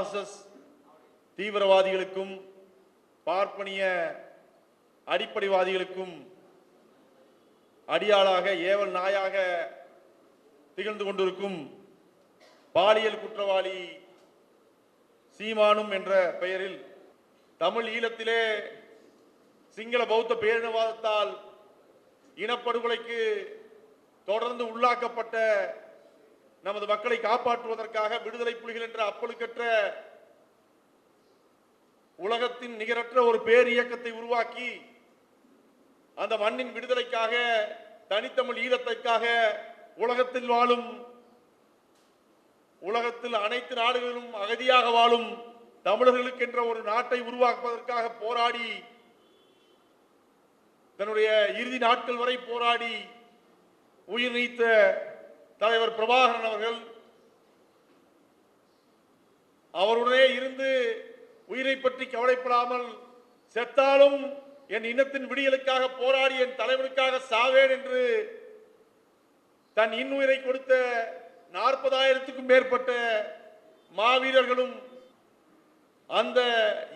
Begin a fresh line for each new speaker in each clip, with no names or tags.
RSS தீவிரவாதிகளுக்கும் பார்ப்பனிய அடிப்படைவாதிகளுக்கும் அடியாளாக ஏவல் நாயாக திகழ்ந்து கொண்டிருக்கும் பாலியல் குற்றவாளி சீமானும் என்ற பெயரில் தமிழ் ஈழத்திலே சிங்கள பௌத்த பேரினவாதத்தால் இனப்படுகொலைக்கு தொடர்ந்து உள்ளாக்கப்பட்ட நமது மக்களை காப்பாற்றுவதற்காக விடுதலை புலிகள் என்ற அப்பழுக்கற்ற உலகத்தின் நிகரற்ற ஒரு பேர் இயக்கத்தை உருவாக்கி அந்த மண்ணின் விடுதலைக்காக தனித்தமிழ் ஈழத்திற்காக உலகத்தில் வாழும் உலகத்தில் அனைத்து நாடுகளிலும் அகதியாக வாழும் தமிழர்களுக்கு என்ற ஒரு நாட்டை உருவாக்குவதற்காக போராடி தன்னுடைய இறுதி நாட்கள் வரை போராடி உயிர் நீத்த தலைவர் பிரபாகரன் அவர்கள் அவருடனே இருந்து உயிரை பற்றி கவலைப்படாமல் செத்தாலும் என் இனத்தின் விடியலுக்காக போராடி என் தலைவனுக்காக சாவேன் என்று தன் இன்னுயிரை கொடுத்த 40,000க்கும் மேற்பட்ட மாவீரர்களும் அந்த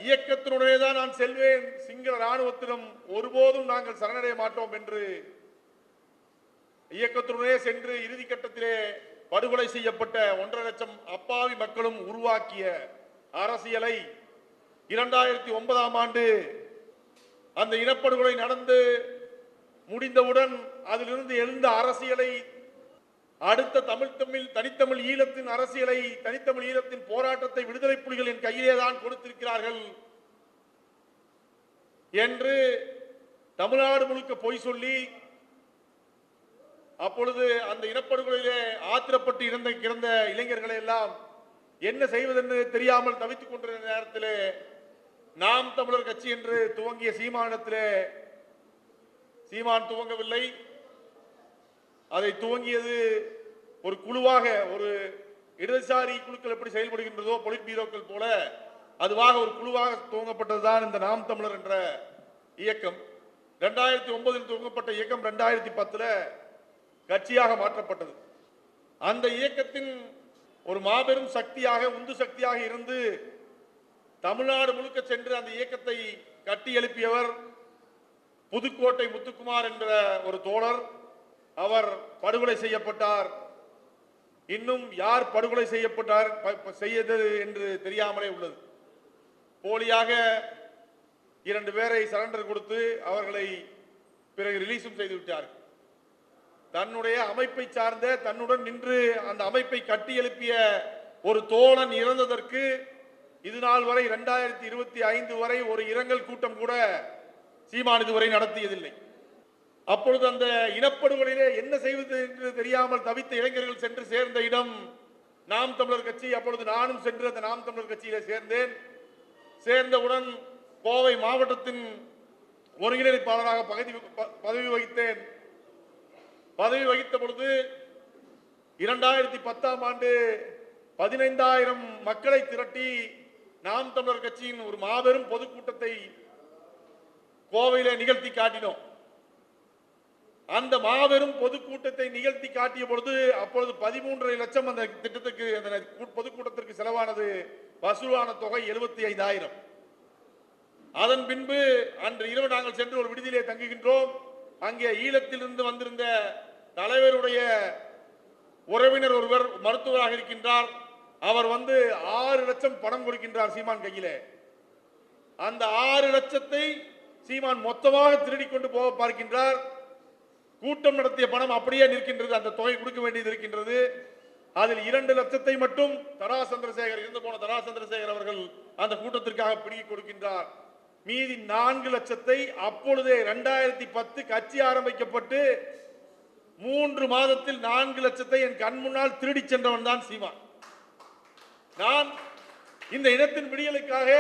இயக்கத்தினுடைய தான் நான் செல்வேன், சிங்கள ராணுவத்திடம் ஒருபோதும் நாங்கள் சரணடைய மாட்டோம் என்று இயக்கத்தினுடைய சென்று இறுதி கட்டத்திலே படுகொலை செய்யப்பட்ட 1.5 லட்சம் அப்பாவி மக்களும் உருவாக்கிய அரசியலை 2009ஆம் ஆண்டு அந்த இனப்படுகொலை நடந்து முடிந்தவுடன் அதிலிருந்து எழுந்த அரசியலை அடுத்த தனித்தமிழ் ஈழத்தின் அரசியலை தனித்தமிழ் ஈழத்தின் போராட்டத்தை விடுதலை புலிகள் என் கையிலே தான் கொடுத்திருக்கிறார்கள் என்று தமிழ்நாடு முழுக்க பொய் சொல்லி அப்பொழுது அந்த இனப்படுகொலையிலே ஆத்திரப்பட்டு கிடந்த இளைஞர்களை எல்லாம் என்ன செய்வதென்று தெரியாமல் தவித்துக் கொண்டிருந்த நேரத்திலே நாம் தமிழர் கட்சி என்று துவங்கிய சீமானத்திலே சீமான் துவங்கவில்லை. அதை துவங்கியது ஒரு குழுவாக, ஒரு இடதுசாரி குழுக்கள் எப்படி செயல்படுகின்றதோ பொலிட் பீரோக்கள் போல அதுவாக ஒரு குழுவாக துவங்கப்பட்டதுதான் இந்த நாம் தமிழர் என்ற இயக்கம். 2009 துவங்கப்பட்ட இயக்கம் 2010 கட்சியாக மாற்றப்பட்டது. அந்த இயக்கத்தின் ஒரு மாபெரும் சக்தியாக உந்து சக்தியாக இருந்து தமிழ்நாடு முழுக்க சென்று அந்த இயக்கத்தை கட்டி எழுப்பியவர் புதுக்கோட்டை முத்துக்குமார் என்ற ஒரு தோழர். அவர் படுகொலை செய்யப்பட்டார். இன்னும் யார் படுகொலை செய்தது என்று தெரியாமலே உள்ளது. போலியாக 2 பேரை சரண்டர் கொடுத்து அவர்களை பிறகு ரிலீஸும் செய்து விட்டார்கள். தன்னுடைய அமைப்பை சார்ந்த தன்னுடன் நின்று அந்த அமைப்பை கட்டி எழுப்பிய ஒரு தோழன் இறந்ததற்கு இது நாள் வரை 2025 வரை ஒரு இரங்கல் கூட்டம் கூட சீமான் இதுவரை நடத்தியதில்லை. அப்பொழுது அந்த இனப்படுகொலையிலே என்ன செய்வது என்று தெரியாமல் தவித்த இளைஞர்கள் சென்று சேர்ந்த இடம் நாம் தமிழர் கட்சி. அப்பொழுது நானும் சென்று அந்த நாம் தமிழர் கட்சியிலே சேர்ந்தேன். சேர்ந்தவுடன் கோவை மாவட்டத்தின் ஒருங்கிணைப்பாளராக பதவி வகித்தேன். பதவி வகித்த பொழுது 2010ஆம் ஆண்டு 15,000 மக்களை திரட்டி நாம் தமிழர் கட்சியின் ஒரு மாபெரும் பொதுக்கூட்டத்தை கோவையிலே நிகழ்த்தி காட்டினோம். அந்த மாபெரும் பொதுக்கூட்டத்தை நிகழ்த்தி காட்டிய பொழுது அப்பொழுது 13.5 லட்சம் அந்த திட்டத்துக்கு அந்த பொதுக்கூட்டத்திற்கு செலவானது. வசூலான தொகை 75,000. அதன் பின்பு அன்று இரவு நாங்கள் சென்று ஒரு விடுதியிலே தங்குகின்றோம். அங்கே ஈழத்திலிருந்து வந்திருந்த தலைவருடைய உறவினர் ஒருவர் மருத்துவராக இருக்கின்றார். அவர் வந்து 6 லட்சம் பணம் கொடுக்கின்றார் சீமான் கையிலே. அந்த 6 லட்சத்தை சீமான் மொத்தமாக திருடி கொண்டு போக பார்க்கின்றார். கூட்டம் நடத்திய பணம் அப்படியே நிற்கின்றது. அந்த தொகை கொடுக்க வேண்டியது இருக்கின்றது. அதில் 2 லட்சத்தை மட்டும் தடா சந்திரசேகர், இருந்து போன தடா சந்திரசேகர் அவர்கள் அந்த கூட்டத்திற்காக பிடிக்க கொடுக்கின்றார். மீதி 4 லட்சத்தை அப்பொழுதே 2010 கட்சி ஆரம்பிக்கப்பட்டு 3 மாதத்தில் 4 லட்சத்தை என் கண் முன்னால் திருடி சென்றவன் தான் சீமான். நான் இந்த இனத்தின் விடியலுக்காக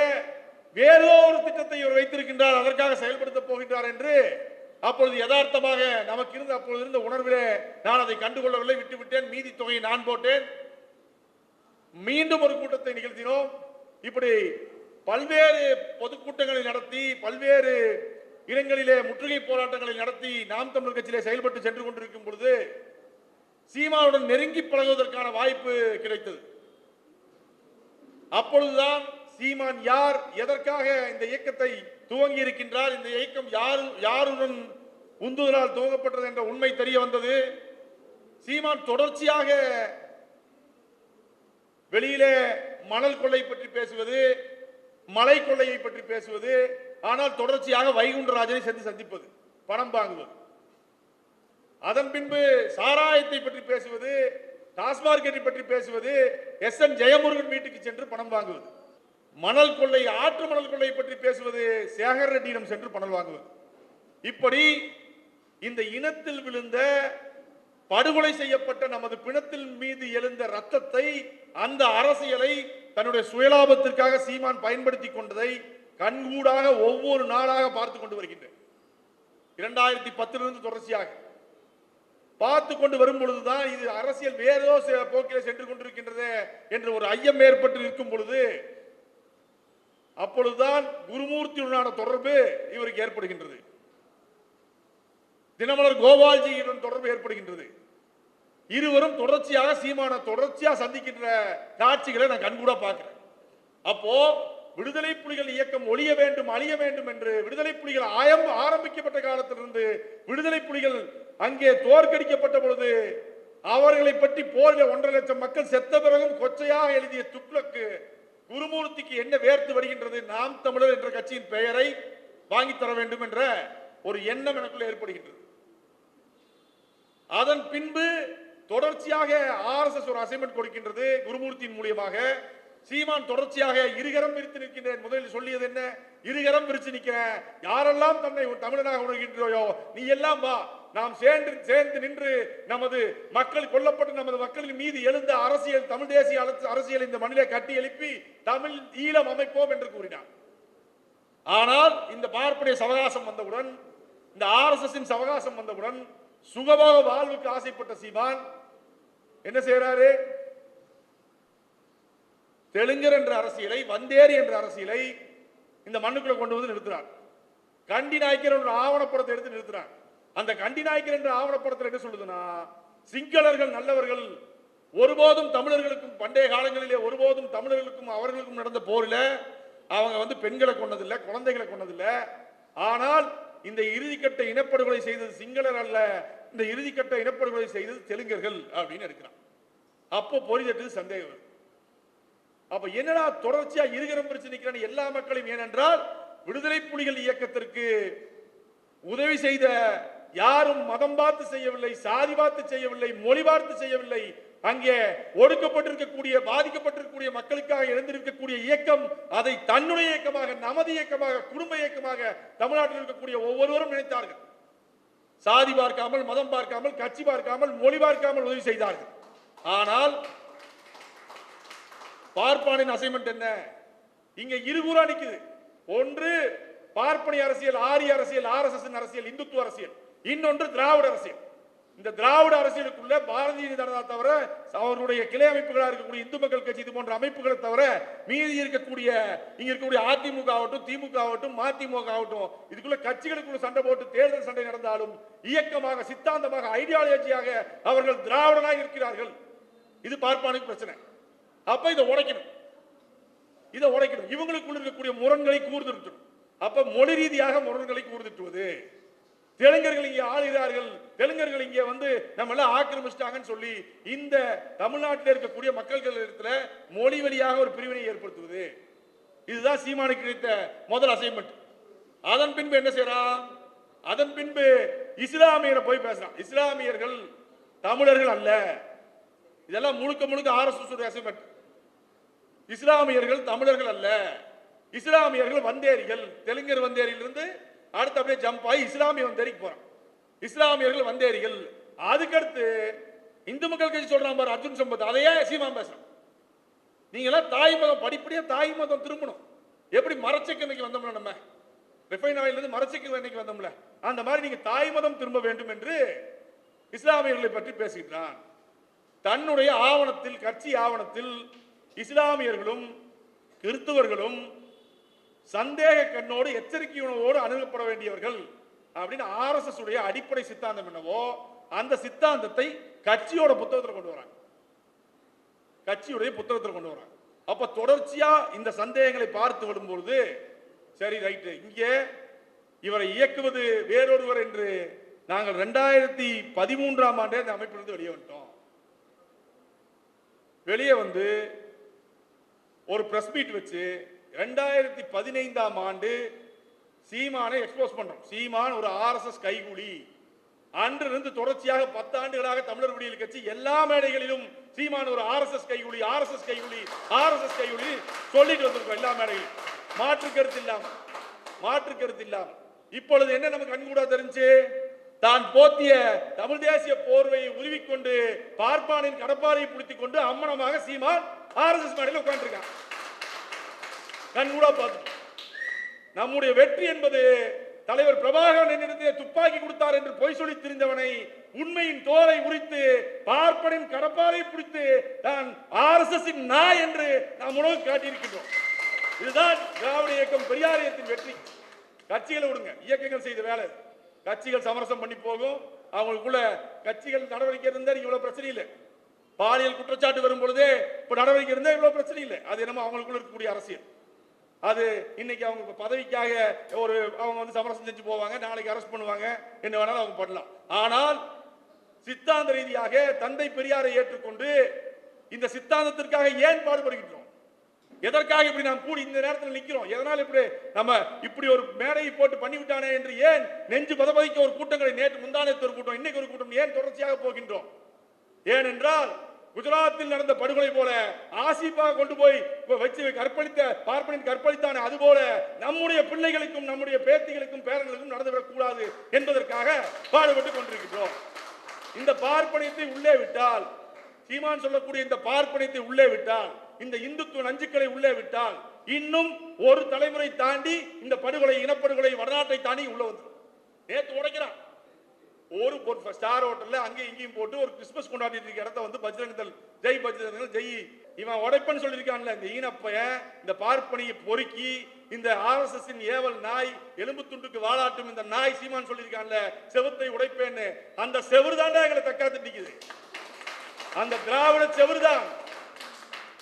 வேறோ ஒரு திட்டத்தை இவர் வைத்திருக்கின்றார், அதற்காக செயல்படுத்த போகின்றார் என்று அப்பொழுது யதார்த்தமாக நமக்கு இருந்த அப்பொழுது இருந்த உணர்விலே நான் அதை கண்டுகொள்ளவில்லை, விட்டுவிட்டேன். மீதி தொகையை நான் போட்டேன். மீண்டும் ஒரு கூட்டத்தை நிகழ்த்தினோம். இப்படி பல்வேறு பொதுக்கூட்டங்களை நடத்தி பல்வேறு இடங்களிலே முற்றுகை போராட்டங்களை நடத்தி நாம் தமிழர் கட்சியிலே செயல்பட்டு சென்று கொண்டிருக்கும் பொழுது சீமானுடன் நெருங்கி பழகுவதற்கான வாய்ப்பு கிடைத்தது. அப்பொழுதுதான் சீமான் யார், எதற்காக இந்த இயக்கத்தை துவங்கி இருக்கின்றார், இந்த இயக்கம் யாருடன் உந்துதலால் துவங்கப்பட்டது என்ற உண்மை தெரிய வந்தது. சீமான் தொடர்ச்சியாக வெளியிலே மணல் கொள்ளை பற்றி பேசுவது, மலை கொள்ளையை பற்றி பேசுவது, ஆனால் தொடர்ச்சியாக வைகுண்டராஜனை சென்று சந்திப்பது, பணம் வாங்குவது, அதன் பின்பு சாராயத்தை பற்றி பேசுவது, டாஸ்மார்க்கெட்டை பற்றி பேசுவது, SN ஜெயமுருகன் வீட்டுக்கு சென்று பணம் வாங்குவது, மணல் கொள்ளை, ஆற்று மணல் கொள்ளை பற்றி பேசுவது, சேகர் ரெட்டியிடம் சென்று பணம் வாங்குவது. இப்படி இந்த இனத்தில் விழுந்த, படுகொலை செய்யப்பட்ட நமது பிணத்தில் மீது எழுந்த ரத்தத்தை, அந்த அரசியலை தன்னுடைய சுயலாபத்திற்காக சீமான் பயன்படுத்தி கொண்டதை கண்கூடாக ஒவ்வொரு நாளாக பார்த்து கொண்டு வருகின்றேன். 2010 தொடர்ச்சியாக பார்த்து கொண்டு வரும் பொழுதுதான் இது அரசியல் வேறோ போக்கிலே சென்று கொண்டிருக்கின்றது என்று ஒரு ஐயம் ஏற்பட்டு இருக்கும் பொழுது, அப்பொழுதுதான் குருமூர்த்தியுடனான தொடர்பு இவருக்கு ஏற்படுகின்றது. தினமலர் கோபால்ஜியுடன் தொடர்பு ஏற்படுகின்றது. இருவரும் தொடர்ச்சியாக சீமான தொடர்ச்சியாக சந்திக்கின்ற காட்சிகளை நான் கண்கூட பார்க்கிறேன். அப்போ விடுதலை புலிகள் இயக்கம் ஒழிய வேண்டும், அழிய வேண்டும் என்று விடுதலை புலிகள் ஆரம்பிக்கப்பட்ட காலத்திலிருந்து விடுதலை புலிகள் அங்கே தோற்கடிக்கப்பட்ட பொழுது அவர்களை பற்றி போரில் 1.5 லட்சம் மக்கள் செத்த பிறகும் கொச்சையாக எழுதிய துக்ளக்கு குருமூர்த்திக்கு என்ன வேர்த்து வருகின்றது, நாம் தமிழர் என்ற கட்சியின் பெயரை வாங்கி தர வேண்டும் என்ற ஒரு எண்ணம் எனக்குள்ள ஏற்படுகின்றது. அதன் பின்பு தொடர்ச்சியாக RSS ஒரு அசைன்மெண்ட் கொடுக்கின்றது குருமூர்த்தியின் மூலியமாக. சீமான் தொடர்ச்சியாக இருகரம் விரித்து நிற்கின்றேன். முதலில் சொல்லியது என்ன? இருகரம் விரிச்சு நிற்கிறேன், யாரெல்லாம் தன்னை தமிழனாக உணர்கின்றோயோ நீ எல்லாம் வா, நாம் சேர்ந்து நின்று நமது மக்கள் கொல்லப்பட்டு நமது மக்களின் மீது எழுந்த அரசியல், தமிழ் தேசிய அரசியல் இந்த மண்ணிலே கட்டி எழுப்பி தமிழ் ஈழம் அமைப்போம் என்று கூறினார். ஆனால் இந்த பார்ப்பனிய சவகாசம் வந்தவுடன், இந்த RSS சவகாசம் வந்தவுடன் சுகபோக வாழ்வுக்கு ஆசைப்பட்ட சீமான் என்ன செய்யறாரு? தெலுங்கர் என்ற அரசியலை, வந்தேரி என்ற அரசியலை இந்த மண்ணுக்குள்ள கொண்டு வந்து நிறுத்தினார். கண்டி நாயக்கர் என்ற ஆவணப்படத்தை எடுத்து நிறுத்தினார். அந்த கண்டி நாயக்கர் என்ற ஆவணப்படத்தில் என்ன சொல்லுதுன்னா, சிங்களர்கள் நல்லவர்கள், ஒருபோதும் தமிழர்களுக்கும் பண்டைய காலங்களிலே ஒருபோதும் தமிழர்களுக்கும் அவர்களுக்கும் நடந்த போரில் அவங்க பெண்களை கொண்டதில்லை, குழந்தைகளை கொண்டதில்லை. ஆனால் இந்த இறுதிக்கட்ட இனப்படுகொலை செய்தது சிங்களர் அல்ல, இந்த இறுதிக்கட்ட இனப்படுகொலை செய்தது தெலுங்கர்கள் அப்படின்னு எடுக்கிறான். அப்போ பொறிதட்டு சந்தேகம். அப்ப என்னடா தொடர்ச்சியா இருகரம் பிரச்சனை எல்லா மக்களையும், ஏனென்றால் விடுதலை புலிகள் இயக்கத்திற்கு உதவி செய்த யாரும் மதம் பார்த்து செய்யவில்லை, சாதி பார்த்து செய்யவில்லை, மொழி பார்த்து செய்யவில்லை. அங்கே ஒடுக்கப்பட்டிருக்கக்கூடிய, பாதிக்கப்பட்டிருக்கக்கூடிய மக்களுக்காக எழுந்திருக்கக்கூடிய இயக்கம் அதை தன்னுடைய இயக்கமாக, நமது இயக்கமாக, குடும்ப இயக்கமாக தமிழ்நாட்டில் இருக்கக்கூடிய ஒவ்வொருவரும் நினைத்தார்கள். சாதி பார்க்காமல், மதம் பார்க்காமல், கட்சி பார்க்காமல், மொழி பார்க்காமல் உதவி செய்தார்கள். ஆனால் பார்ப்பானின் அசைன்மெண்ட் என்ன? இங்க இருகூறா நிக்குது. ஒன்று பார்ப்பனிய அரசியல், ஆரிய அரசியல், RSS அரசியல், இந்துத்துவ அரசியல். இன்னொன்று திராவிட அரசியல். இந்த திராவிட அரசியலுக்குள்ள பாரதிய ஜனதா தவிர, அவர்களுடைய கிளை அமைப்புகளாக இருக்கக்கூடிய இந்து மக்கள் கட்சி இது போன்ற அமைப்புகளை தவிர மீதி இருக்கக்கூடிய இங்க இருக்கக்கூடிய அதிமுக ஆகட்டும், திமுக ஆகட்டும், மதிமுக ஆகட்டும், இதுக்குள்ள கட்சிகளுக்குள்ள சண்டை போட்டு தேர்தல் சண்டை நடந்தாலும் இயக்கமாக, சித்தாந்தமாக, ஐடியாலஜியாக அவர்கள் திராவிடனாக இருக்கிறார்கள். இது பார்ப்பானுக்கு பிரச்சனை. அப்ப இதை உடைக்கணும், இதை உடைக்கணும். இவங்களுக்குள்ள இருக்கக்கூடிய முரண்களை கூர்ந்துட்டணும். அப்ப மொழி ரீதியாக முரண்களை கூர்ந்துட்டுவது. தெலுங்கர்கள் இங்கே ஆளுகிறார்கள், தெலுங்கர்கள் இங்கே நம்ம எல்லாம் ஆக்கிரமிச்சிட்டாங்கன்னு சொல்லி இந்த தமிழ்நாட்டில் இருக்கக்கூடிய மக்கள்கள் இடத்துல மொழி வழியாக ஒரு பிரிவினை ஏற்படுத்துவது. இதுதான் சீமானுக்கு கிடைத்த முதல் அசைன்மெண்ட். அதன் பின்பு என்ன செய்யறான்? அதன் பின்பு இஸ்லாமியரை போய் பேசுறான். இஸ்லாமியர்கள் தமிழர்கள் அல்ல. இதெல்லாம் முழுக்க முழுக்க RSS அசைன்மெண்ட். இஸ்லாமியர்கள் தமிழர்கள் அல்ல, இஸ்லாமியர்கள் வந்தேரிகள். தெலுங்கர் வந்தேரியிலிருந்து அடுத்து அப்படியே ஜம்ப் ஆகி இஸ்லாமிய வந்தேரிக்கு போறான். இஸ்லாமியர்கள் வந்தேரிகள். அதுக்கடுத்து இந்து மக்கள் கட்சி சொல்றான் பாரு, அர்ஜுன் சம்பத், அதையே சீமான் பேசுறான். நீங்க எல்லாம் தாய் மதம், படிப்படியா தாய் மதம் திரும்பணும். எப்படி மரச்செக்கு இன்னைக்கு வந்தோம்ல, நம்ம ரிஃபைன் ஆயில் இருந்து மரச்செக்கு இன்னைக்கு வந்தோம்ல, அந்த மாதிரி நீங்க தாய் மதம் திரும்ப வேண்டும் என்று இஸ்லாமியர்களை பற்றி பேசுகிறான். தன்னுடைய ஆவணத்தில், கட்சி ஆவணத்தில் இஸ்லாமியர்களும் கிறிஸ்தவர்களும் சந்தேக கண்ணோடு, எச்சரிக்கையோடு அணுகப்பட வேண்டியவர்கள் அப்படின்னு RSS உடைய அடிப்படை சித்தாந்தம் என்னவோ அந்த சித்தாந்தத்தை கட்சியோட புத்தகத்தில் கொண்டு வராங்க. கட்சியுடைய புத்தகத்தில் கொண்டு வராங்க. அப்ப தொடர்ச்சியா இந்த சந்தேகங்களை பார்த்து விடும்பொழுது சரி ரைட்டு, இங்கே இவரை இயக்குவது வேறொருவர் என்று நாங்கள் 2013ஆம் ஆண்டே இந்த அமைப்பிலிருந்து வெளியே வந்துட்டோம். வெளியே வந்து ஒரு பிரஸ் மீட் வச்சு 2015ஆம் ஆண்டு சீமானை எக்ஸ்போஸ் பண்றோம். சீமான் ஒரு ஆர்எஸ்எஸ் கைகூலி. அன்றிலிருந்து தொடர்ச்சியாக 10 ஆண்டுகளாக தமிழர் விடியல் கட்சி எல்லா மேடைகளிலும் சீமான் ஒரு ஆர்எஸ்எஸ் கைகூலி, ஆர்எஸ்எஸ் கைகூலி, ஆர்எஸ்எஸ் கைகூலி சொல்லிட்டு வந்திருக்கோம் எல்லா மேடைகளிலும். மாற்று கருத்து இல்லாம இப்பொழுது என்ன நமக்கு கண்கூடா தெரிஞ்சு, தான் போத்திய தமிழ் தேசிய போர்வையை உருவிக்கொண்டு பார்ப்பானின் கடப்பாரை பிடித்துக் கொண்டு அம்மனமாக சீமான் ஆர்எஸ்எஸ் மேடையில் உட்கார்ந்திருக்கான். கண்கூடா பார்த்து நம்முடைய வெற்றி என்பது தலைவர் பிரபாகரன் என்னிடத்தில் துப்பாக்கி கொடுத்தார் என்று பொய் சொல்லி திரிந்தவனை உண்மையின் தோலை உரித்து பார்ப்பனின் கடப்பாரை பிடித்து தான் ஆர்எஸ்எஸ் நாய் என்று நாம் உணவு காட்டியிருக்கின்றோம். இதுதான் திராவிட இயக்கம் பெரியார் இயக்கத்தின் வெற்றி. கட்சிகளை விடுங்க, இயக்கங்கள் செய்த வேலை. கட்சிகள் சமரசம் பண்ணி போகும், அவங்களுக்குள்ள கட்சிகள் நடவடிக்கை இருந்தா இவ்வளவு பிரச்சனை இல்லை. பாலியல் குற்றச்சாட்டு வரும் பொழுதே இப்ப நடவடிக்கை இருந்தா இவ்வளவு பிரச்சனை இல்லை. அது என்னமோ அவங்களுக்குள்ள இருக்கக்கூடிய அரசியல். அது இன்னைக்கு அவங்க பதவிக்காக அவங்க வந்து சமரசம் செஞ்சு போவாங்க, நாளைக்கு அரெஸ்ட் பண்ணுவாங்க, என்ன வேணாலும் அவங்க பண்ணலாம். ஆனால் சித்தாந்த ரீதியாக தந்தை பெரியாரை ஏற்றுக்கொண்டு இந்த சித்தாந்தத்திற்காக ஏன் பாடுபடுகின்றோம்? எதற்காக இப்படி நாம் கூடி இந்த நேரத்தில் நிற்கிறோம்? எதனால் இப்படி நம்ம இப்படி ஒரு மேடையை போட்டு பண்ணிவிட்டானே என்று ஏன் நெஞ்சு பதபதிக்க ஒரு கூட்டங்களை நேற்று முந்தானத்து ஒரு கூட்டம், இன்னைக்கு ஒரு கூட்டம் ஏன் தொடர்ச்சியாக போகின்றோம்? ஏனென்றால் குஜராத்தில் நடந்த படுகொலை போல ஆசிப்பாக கொண்டு போய் வச்சு கற்பழித்தானே, அதுபோல நம்முடைய பிள்ளைகளுக்கும் நம்முடைய பேத்திகளுக்கும் பேரங்களுக்கும் நடந்துவிடக் கூடாது என்பதற்காக பாடுபட்டுக் கொண்டிருக்கிறோம். இந்த பார்ப்பனியத்தை உள்ளே விட்டால், சீமான் சொல்லக்கூடிய இந்த பார்ப்பனியத்தை உள்ளே விட்டால், இந்த இந்துத்துவ நஞ்சுக்களை உள்ளே விட்டால், இன்னும் ஒரு தலைமுறை தாண்டி இந்த படுகொலை, இனப்படுகொலை வடநாட்டை தாண்டி உள்ள வந்து நேற்று உடைக்கிறான். ஒரு ஸ்டார் ஹோட்டல்ல அங்கே இங்கேயும் போட்டு ஒரு கிறிஸ்துமஸ் கொண்டாடிட்டு இருக்க இடத்த வந்து பஜ்ரங்கதள் ஜெய் பஜ்ரங்கதள் ஜெய் இவன் உடைப்பன்னு சொல்லியிருக்கான்ல. இந்த ஈனப்பையன் இந்த பார்ப்பனியை பொறுக்கி இந்த ஆர்எஸ்எஸ் ஏவல் நாய், எலும்பு துண்டுக்கு வாழாட்டும் இந்த நாய் சீமான் சொல்லியிருக்கான்ல, செவுத்தை உடைப்பேன்னு. அந்த செவுறு தாண்டா எங்களை தக்காத்து நிக்குது. அந்த திராவிட செவுறுதான்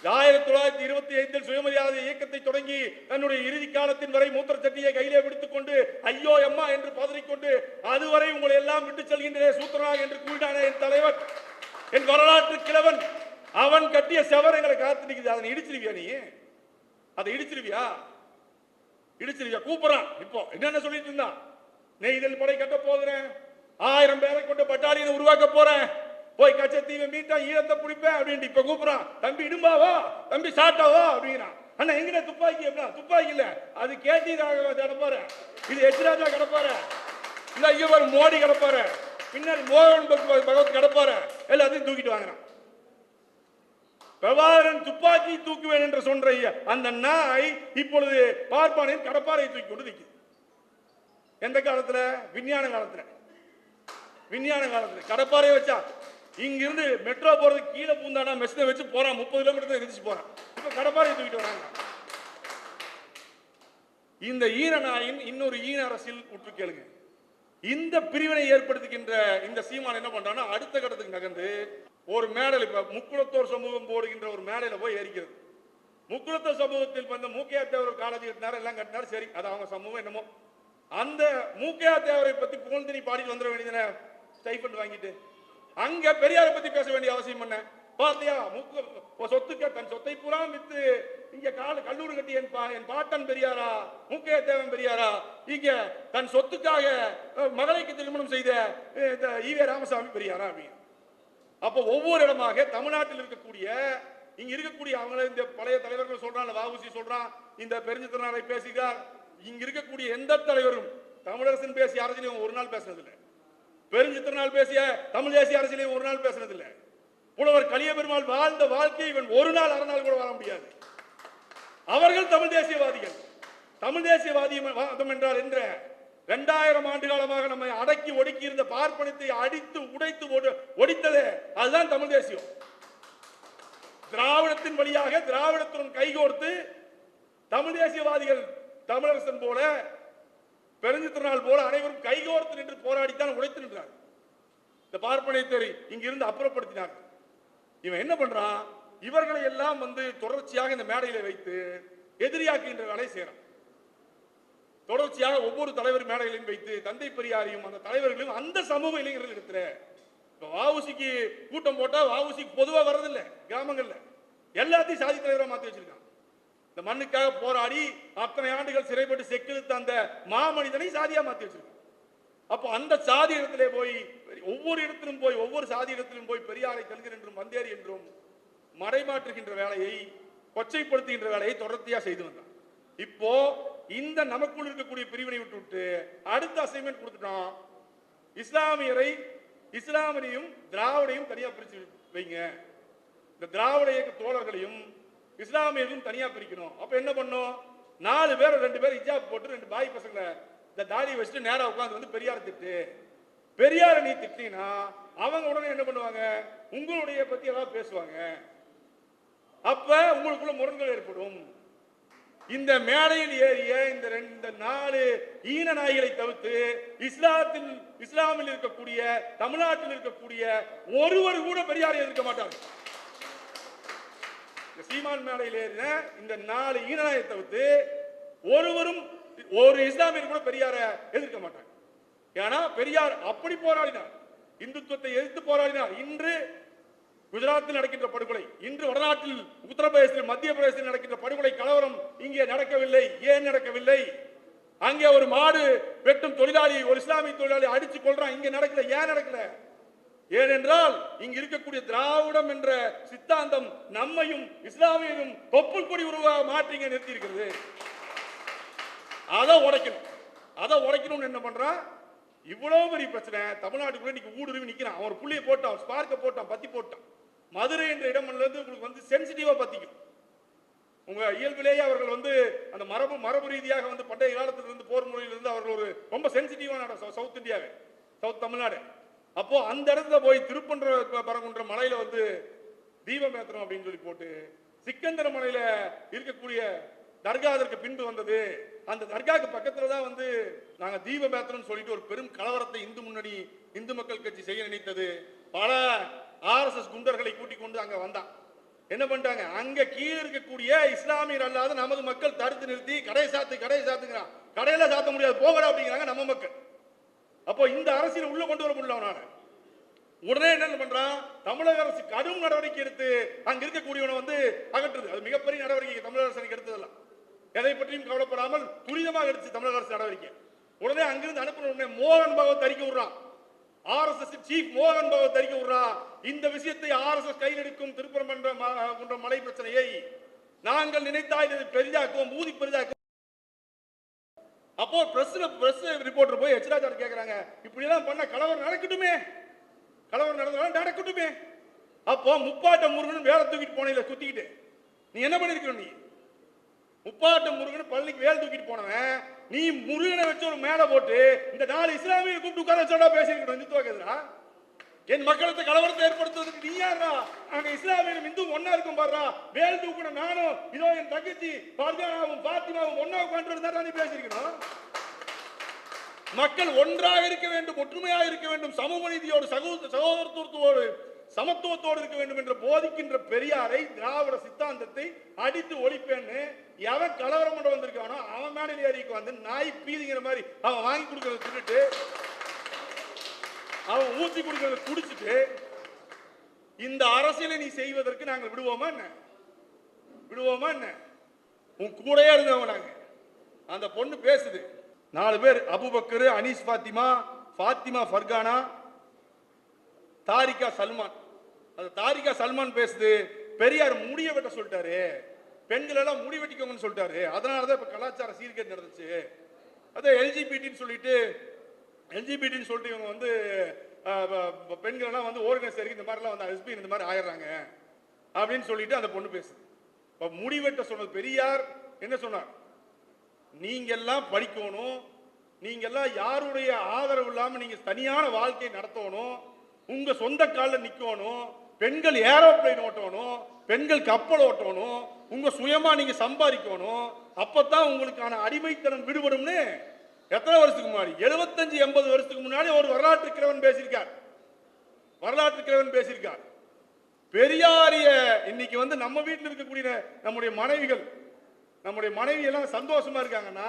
1925 சுயமரியாதை இயக்கத்தை தொடங்கி தன்னுடைய இறுதி காலத்தின் வரை மூத்திர சட்டியை கையிலே பிடித்துக் கொண்டு ஐயோ அம்மா என்று பதறிக்கொண்டு அதுவரை உங்களை எல்லாம் விட்டு செல்கின்றே சூத்திரனாக என்று கூறினானே என் தலைவன், என் வரலாற்று கிழவன். அவன் கட்டிய செவர் எங்களை காத்து நிக்குது. அதை இடிச்சிருவியா? நீ அதை இடிச்சிருவியா? கூப்பிடுறான். இப்போ என்னென்ன சொல்லிட்டு இருந்தான்? நெய்தல் படை கட்ட போகிறேன், 1000 பேரை கொண்ட பட்டாளியை உருவாக்க போறேன், போய் கச்சத்தீவை மீட்டா ஈரத்தை பிடிப்பேன் அப்படின்னு இப்ப கூப்பிடுறான். தம்பி இடும்பாவா, தம்பி சாட்டாவா அப்படிங்கிறான். அண்ணா எங்க துப்பாக்கி? துப்பாக்கி இல்ல, அது கேட்டி கிடப்பாரு, இது எச்ராஜா கிடப்பாரு, இல்ல ஐயவர் மோடி கிடப்பாரு, பின்னாடி மோகன் பகவத் கிடப்பாரு, எல்லாத்தையும் தூக்கிட்டு வாங்குறான். பிரபாகரன் துப்பாக்கி தூக்குவேன் என்று சொன்ன அந்த நாய் இப்பொழுது பார்ப்பானின் கடப்பாறை தூக்கி கொண்டு நிற்குது. எந்த காலத்துல? விஞ்ஞான காலத்துல கடப்பாறையை வச்சா இங்கிருந்து மெட்ரோ போறதுக்கு கீழே பூந்தானா மெஷினை வச்சு போறான், 30 கிலோமீட்டர் எதிர்த்து போறான். இப்ப கடப்பாறையை தூக்கிட்டு வராங்க. இந்த ஈன நாயின் இன்னொரு ஈன அரசியல் உற்று கேளுங்க. இந்த பிரிவினை ஏற்படுத்துகின்ற இந்த சீமான் என்ன பண்றான்னா, அடுத்த கட்டத்துக்கு நகர்ந்து ஒரு மேடையில், இப்ப முக்குளத்தோர் சமூகம் போடுகின்ற ஒரு மேடையில போய் ஏறிக்கிறது. முக்குளத்தோர் சமூகத்தில் வந்து மூக்கையா தேவர் காலேஜ் கட்டினார், எல்லாம் கட்டினார், சரி அது அவங்க சமூகம் என்னமோ. அந்த மூக்கையா தேவரை பத்தி புகழ்ந்தினி பாடிட்டு வந்துட வேண்டியதுன ஸ்டைபண்ட் வாங்கிட்டு. அங்க பெரியாரை பத்தி பேச வேண்டிய அவசியம் என்ன? பாத்தியா, சொத்துக்க தன் சொத்தை பூரா வித்து இங்க கல்லூரி கட்டி என் பாட்டன் பெரியாரா, மூக்கையா தேவன் பெரியாரா, இங்க தன் சொத்துக்காக மகளைக்கு திருமணம் செய்த ஈவே ராமசாமி பெரியாரா அப்படின்னு. அப்ப ஒவ்வொரு இடமாக தமிழ்நாட்டில் இருக்கக்கூடிய இங்க இருக்கக்கூடிய அவங்க இந்த பழைய தலைவர்கள் சொல்றான், வாவுசி சொல்றான், இந்த பெருஞ்சித்திரனாரை பேசுகிறார். இங்க இருக்கக்கூடிய எந்த தலைவரும் தமிழரசன் பேசிய அரசியலையும் ஒரு நாள் பேசுனதில்லை, பெருஞ்சித்திரனால் பேசிய தமிழ் தேசிய அரசியலையும் ஒரு நாள் பேசுனதில்லை. புலவர் கலிய பெருமாள் வாழ்ந்த வாழ்க்கை இவன் ஒரு நாள் அரை நாள் கூட வாழ முடியாது. அவர்கள் தமிழ் தேசியவாதிகள். தமிழ் தேசியவாதம் என்றால் என்ற 2000 ஆண்டு காலமாக நம்மை அடக்கி ஒடுக்கி இருந்த பார்ப்பனத்தை அடித்து உடைத்து ஒடித்ததே அதுதான் தமிழ் தேசியம். திராவிடத்தின் வழியாக திராவிடத்துடன் கைகோர்த்து தமிழ் தேசியவாதிகள் தமிழரசன் போல பெருஞ்சித்திரனால் போல அனைவரும் கைகோர்த்து நின்று போராடித்தான் உடைத்து நின்றார். இந்த பார்ப்பனத்தை இங்கிருந்து அப்புறப்படுத்தினார். இவன் என்ன பண்றான்? இவர்களை எல்லாம் வந்து தொடர்ச்சியாக இந்த மேடையில வைத்து எதிரியாக்குகின்ற வேலை செய்யறான். தொடர்ச்சியாக ஒவ்வொரு தலைவர் மேடைகளையும் வைத்து தந்தை பெரியாரையும் அந்த தலைவர்களையும் அந்த சமூக இளைஞர்கள் இடத்துல வஉசிக்கு கூட்டம் போட்டா வஉசிக்கு பொதுவா வர்றதில்லை, கிராமங்கள்ல எல்லாத்தையும் சாதி தலைவராக மாத்தி வச்சிருக்காங்க. இந்த மண்ணுக்காக போராடி அத்தனை ஆண்டுகள் சிறைப்பட்டு செக்கிழுத்த அந்த மாமனிதனை சாதியா மாத்தி வச்சிருக்காங்க. அப்போ அந்த சாதி இடத்திலே போய் ஒவ்வொரு இடத்திலும் போய் ஒவ்வொரு சாதி இடத்திலும் போய் பெரியாரை தெலுங்கர் என்றும் வந்தேரி என்றும் மறைமாற்றுகின்ற வேலையை, கொச்சைப்படுத்துகின்ற வேலையை தொடர்ச்சியா செய்து வந்தான். இப்போ இந்த நமக்குள் இருக்கக்கூடிய பிரிவினை விட்டு அடுத்த அசைன்மெண்ட் கொடுத்துட்டோம். இஸ்லாமியரையும் திராவிடையும் தனியா பிரிச்சு வைங்க. இந்த திராவிட இயக்க தோழர்களையும் இஸ்லாமியரும் தனியா பிரிக்கணும். அப்ப என்ன பண்ணும்? 4 பேர் 2 பேர் ஹிஜாப் போட்டு 2 பாய் பசங்களை இந்த தாடி வச்சுட்டு நேரா உட்காந்து வந்து பெரியார் திட்டு. பெரியார நீ திட்டினா அவங்க உடனே என்ன பண்ணுவாங்க? உங்களுடைய பத்தி எல்லாம் பேசுவாங்க. அப்ப உங்களுக்குள்ள முரண்கள் ஏற்படும். இந்த மேடையில் ஏறிய இந்த 4 ஈன நாய்களை தவிர்த்து இஸ்லாமில் இருக்கக்கூடிய தமிழ்நாட்டில் இருக்கக்கூடிய ஒருவர் கூட பெரியாரை எதிர்க்க மாட்டாங்க. சீமான் மேடையில் ஏறின இந்த 4 ஈன நாயை தவிர்த்து ஒருவரும் ஒரு இஸ்லாமியர் கூட பெரியாரை எதிர்க்க மாட்டாங்க. ஏன்னா பெரியார் அப்படி போராடினார், இந்துத்துவத்தை எதிர்த்து போராடினார். இன்று குஜராத்தில் நடக்கின்ற படுகொலை, இன்று வடநாட்டில் உத்தரப்பிரதேசத்தில் மத்திய பிரதேசத்தில் நடக்கின்ற படுகொலை கலவரம் இங்கே நடக்கவில்லை. ஏன் நடக்கவில்லை? அங்கே ஒரு மாடு வெட்டும் தொழிலாளி, ஒரு இஸ்லாமிய தொழிலாளி அடிச்சு கொள்றான், இங்க நடக்கல. ஏன் நடக்கல? ஏனென்றால் இங்க இருக்கக்கூடிய திராவிடம் என்ற சித்தாந்தம் நம்மையும் இஸ்லாமியரும் தொப்புள் கொடி உருவாக மாற்றிங்க நிறுத்தி இருக்கிறது. அதை உடைக்கணும். என்ன பண்றான்? இவ்வளவு பெரிய பிரச்சனை தமிழ்நாட்டுக்குள்ள இன்னைக்கு ஊடுருவி நிக்கிறான். அவன் புள்ளியை போட்டான், ஸ்பார்க்க போட்டான், பத்தி போட்டான். மதுரை என்ற இடம் உங்களுக்கு வந்து சென்சிட்டிவா பத்திக்கும். உங்க இயல்பிலேயே அவர்கள் வந்து அந்த மரபு ரீதியாக வந்து பண்டைய காலத்திலிருந்து போர் முறையிலிருந்து அவர்கள் ஒரு ரொம்ப சென்சிட்டிவான சவுத் இந்தியாவே, சவுத் தமிழ்நாடு. அப்போ அந்த இடத்துல போய் திருப்பரங்குன்ற மலையில வந்து தீபம் ஏத்தணும் அப்படின்னு சொல்லி போட்டு சிக்கந்தர மலையில இருக்கக்கூடிய தர்கா அதற்கு பின்பு வந்தது. அந்த தர்காக்கு பக்கத்துல தான் வந்து நாங்க தீபம் ஏத்தணும்னு சொல்லிட்டு ஒரு பெரும் கலவரத்தை இந்து மக்கள் கட்சி செய்ய நினைத்தது. பல RSS குண்டர்களை கூட்டிக் கொண்டு அங்க வந்தான். என்ன பண்ணிட்டாங்க? அங்க கீழே இருக்கக்கூடிய இஸ்லாமியர் அல்லாத நமது மக்கள் தடுத்து நிறுத்தி கடையை சாத்துங்கிறான். கடையில சாத்த முடியாது, போகடா அப்படிங்கிறாங்க நம்ம மக்கள். அப்போ இந்த அரசியல் உள்ள கொண்டு வர முடியல. உடனே என்ன பண்றான்? தமிழக அரசு கடும் நடவடிக்கை எடுத்து அங்க இருக்கக்கூடியவனை வந்து அகற்றுது. அது மிகப்பெரிய நடவடிக்கை தமிழக அரசு எடுத்ததெல்லாம். எதை பற்றியும் கவலைப்படாமல் துரிதமாக எடுத்து தமிழக அரசு நடவடிக்கை. உடனே அங்கிருந்து அனுப்பின உடனே மோகன் பகவத் அறிக்கை விடுறான். RSS சீஃப் மோகன் பகவத் அறிக்கை விடுறான். இந்த விஷயத்தை RSS கையில் எடுக்கும் திருப்பரங்குன்ற மலை பிரச்சனையை நாங்கள் நினைத்தால் இதை பெரிதாக்குவோம், ஊதி பெரிதாக்குவோம். அப்போ பிரஸ் ரிப்போர்ட்டர் போய் எச்ராஜார் கேட்கிறாங்க, இப்படி எல்லாம் பண்ண கலவரம் நடக்கட்டுமே. அப்போ முப்பாட்ட முருகன் வேலை தூக்கிட்டு போனீங்க சுத்திக்கிட்டு நீ என்ன பண்ணிருக்க? நீ முப்பாட்ட முருகன் பள்ளிக்கு வேலை தூக்கிட்டு போனவன், நீ முருகனை வச்சு ஒரு மேல போட்டு இந்த 4 இஸ்லாமிய கூப்பிட்டு உட்கார வச்சோட பேசிருக்கணும். இந்துத்துவா என் மக்களுக்கு கலவரத்தை ஏற்படுத்துவதற்கு நீ யாரா? அங்க இஸ்லாமியரும் இந்து ஒன்னா இருக்கும் பாடுறா. வேல் தூக்கணும் நானும் இதோ என் தங்கச்சி பர்தானாவும் பாத்திமாவும் ஒன்னா உட்காந்து நீ பேசிருக்கணும். மக்கள் ஒன்றாக இருக்க வேண்டும், ஒற்றுமையாக இருக்க வேண்டும், சமூக நீதியோடு சகோதரத்துவத்தோடு சமத்துவத்தோடு இருக்க வேண்டும் என்று போதிக்கின்ற பெரியாரை, திராவிட சித்தாந்தத்தை அடித்து ஒழிப்பேன்னு எவன் கலவரம் கொண்டு வந்திருக்கானோ அவன் மேடையில் ஏறிக்கு வந்து நாய் பீதிங்கிற மாதிரி அவன் வாங்கி கொடுக்கறத தின்னுட்டு அவன் ஊத்தி கொடுக்கறத குடிச்சிட்டு இந்த அரசியலை நீ செய்வதற்கு நாங்கள் விடுவோமா என்ன? உன் கூடயே இருந்தவங்க நாங்க. அந்த பொண்ணு பேசுது. 4 பேர், அபுபக்கர், அனீஸ் ஃபாத்திமா ஃபர்கானா, தாரிகா சல்மான். அந்த தாரிகா சல்மான் பேசுது, பெரியார் முடிய வெட்ட சொல்லிட்டாரு, பெண்கள் எல்லாம் முடி வெட்டிக்கோங்கன்னு சொல்லிட்டாரு, அதனாலதான் இப்ப கலாச்சார சீர்கேடு நடந்துச்சு. அதே எல்ஜிபிடின்னு சொல்லிட்டு இவங்க வந்து பெண்கள் எல்லாம் வந்து ஆர்கனைசர் இந்த மாதிரிலாம் வந்து ஹஸ்பண்ட் இந்த மாதிரி ஆயிடுறாங்க அப்படின்னு சொல்லிட்டு அந்த பொண்ணு பேசுது. முடிவெட்ட சொன்னது பெரியார் என்ன சொன்னார்? நீங்க எல்லாம் படிக்கணும், நீங்க எல்லாம் யாருடைய ஆதரவு இல்லாம நீங்க தனியான வாழ்க்கையை நடத்தணும், உங்க சொந்த காலில் நிக்கணும், பெண்கள் ஏரோப்ளைன் ஓட்டணும், பெண்கள் கப்பல் ஓட்டணும், உங்க சுயமா நீங்க சம்பாதிக்கணும், அப்பதான் உங்களுக்கான அடிமைத்தனம் விடுபடும்னு எத்தனை வருஷத்துக்கு முன்னாடி 75-80 வருஷத்துக்கு முன்னாடி ஒரு வரலாற்று கிழவன் பேசியிருக்கார். பெரியாரிய இன்னைக்கு வந்து நம்ம வீட்டில் இருக்கக்கூடிய நம்முடைய மனைவி எல்லாம் சந்தோஷமா இருக்காங்கன்னா,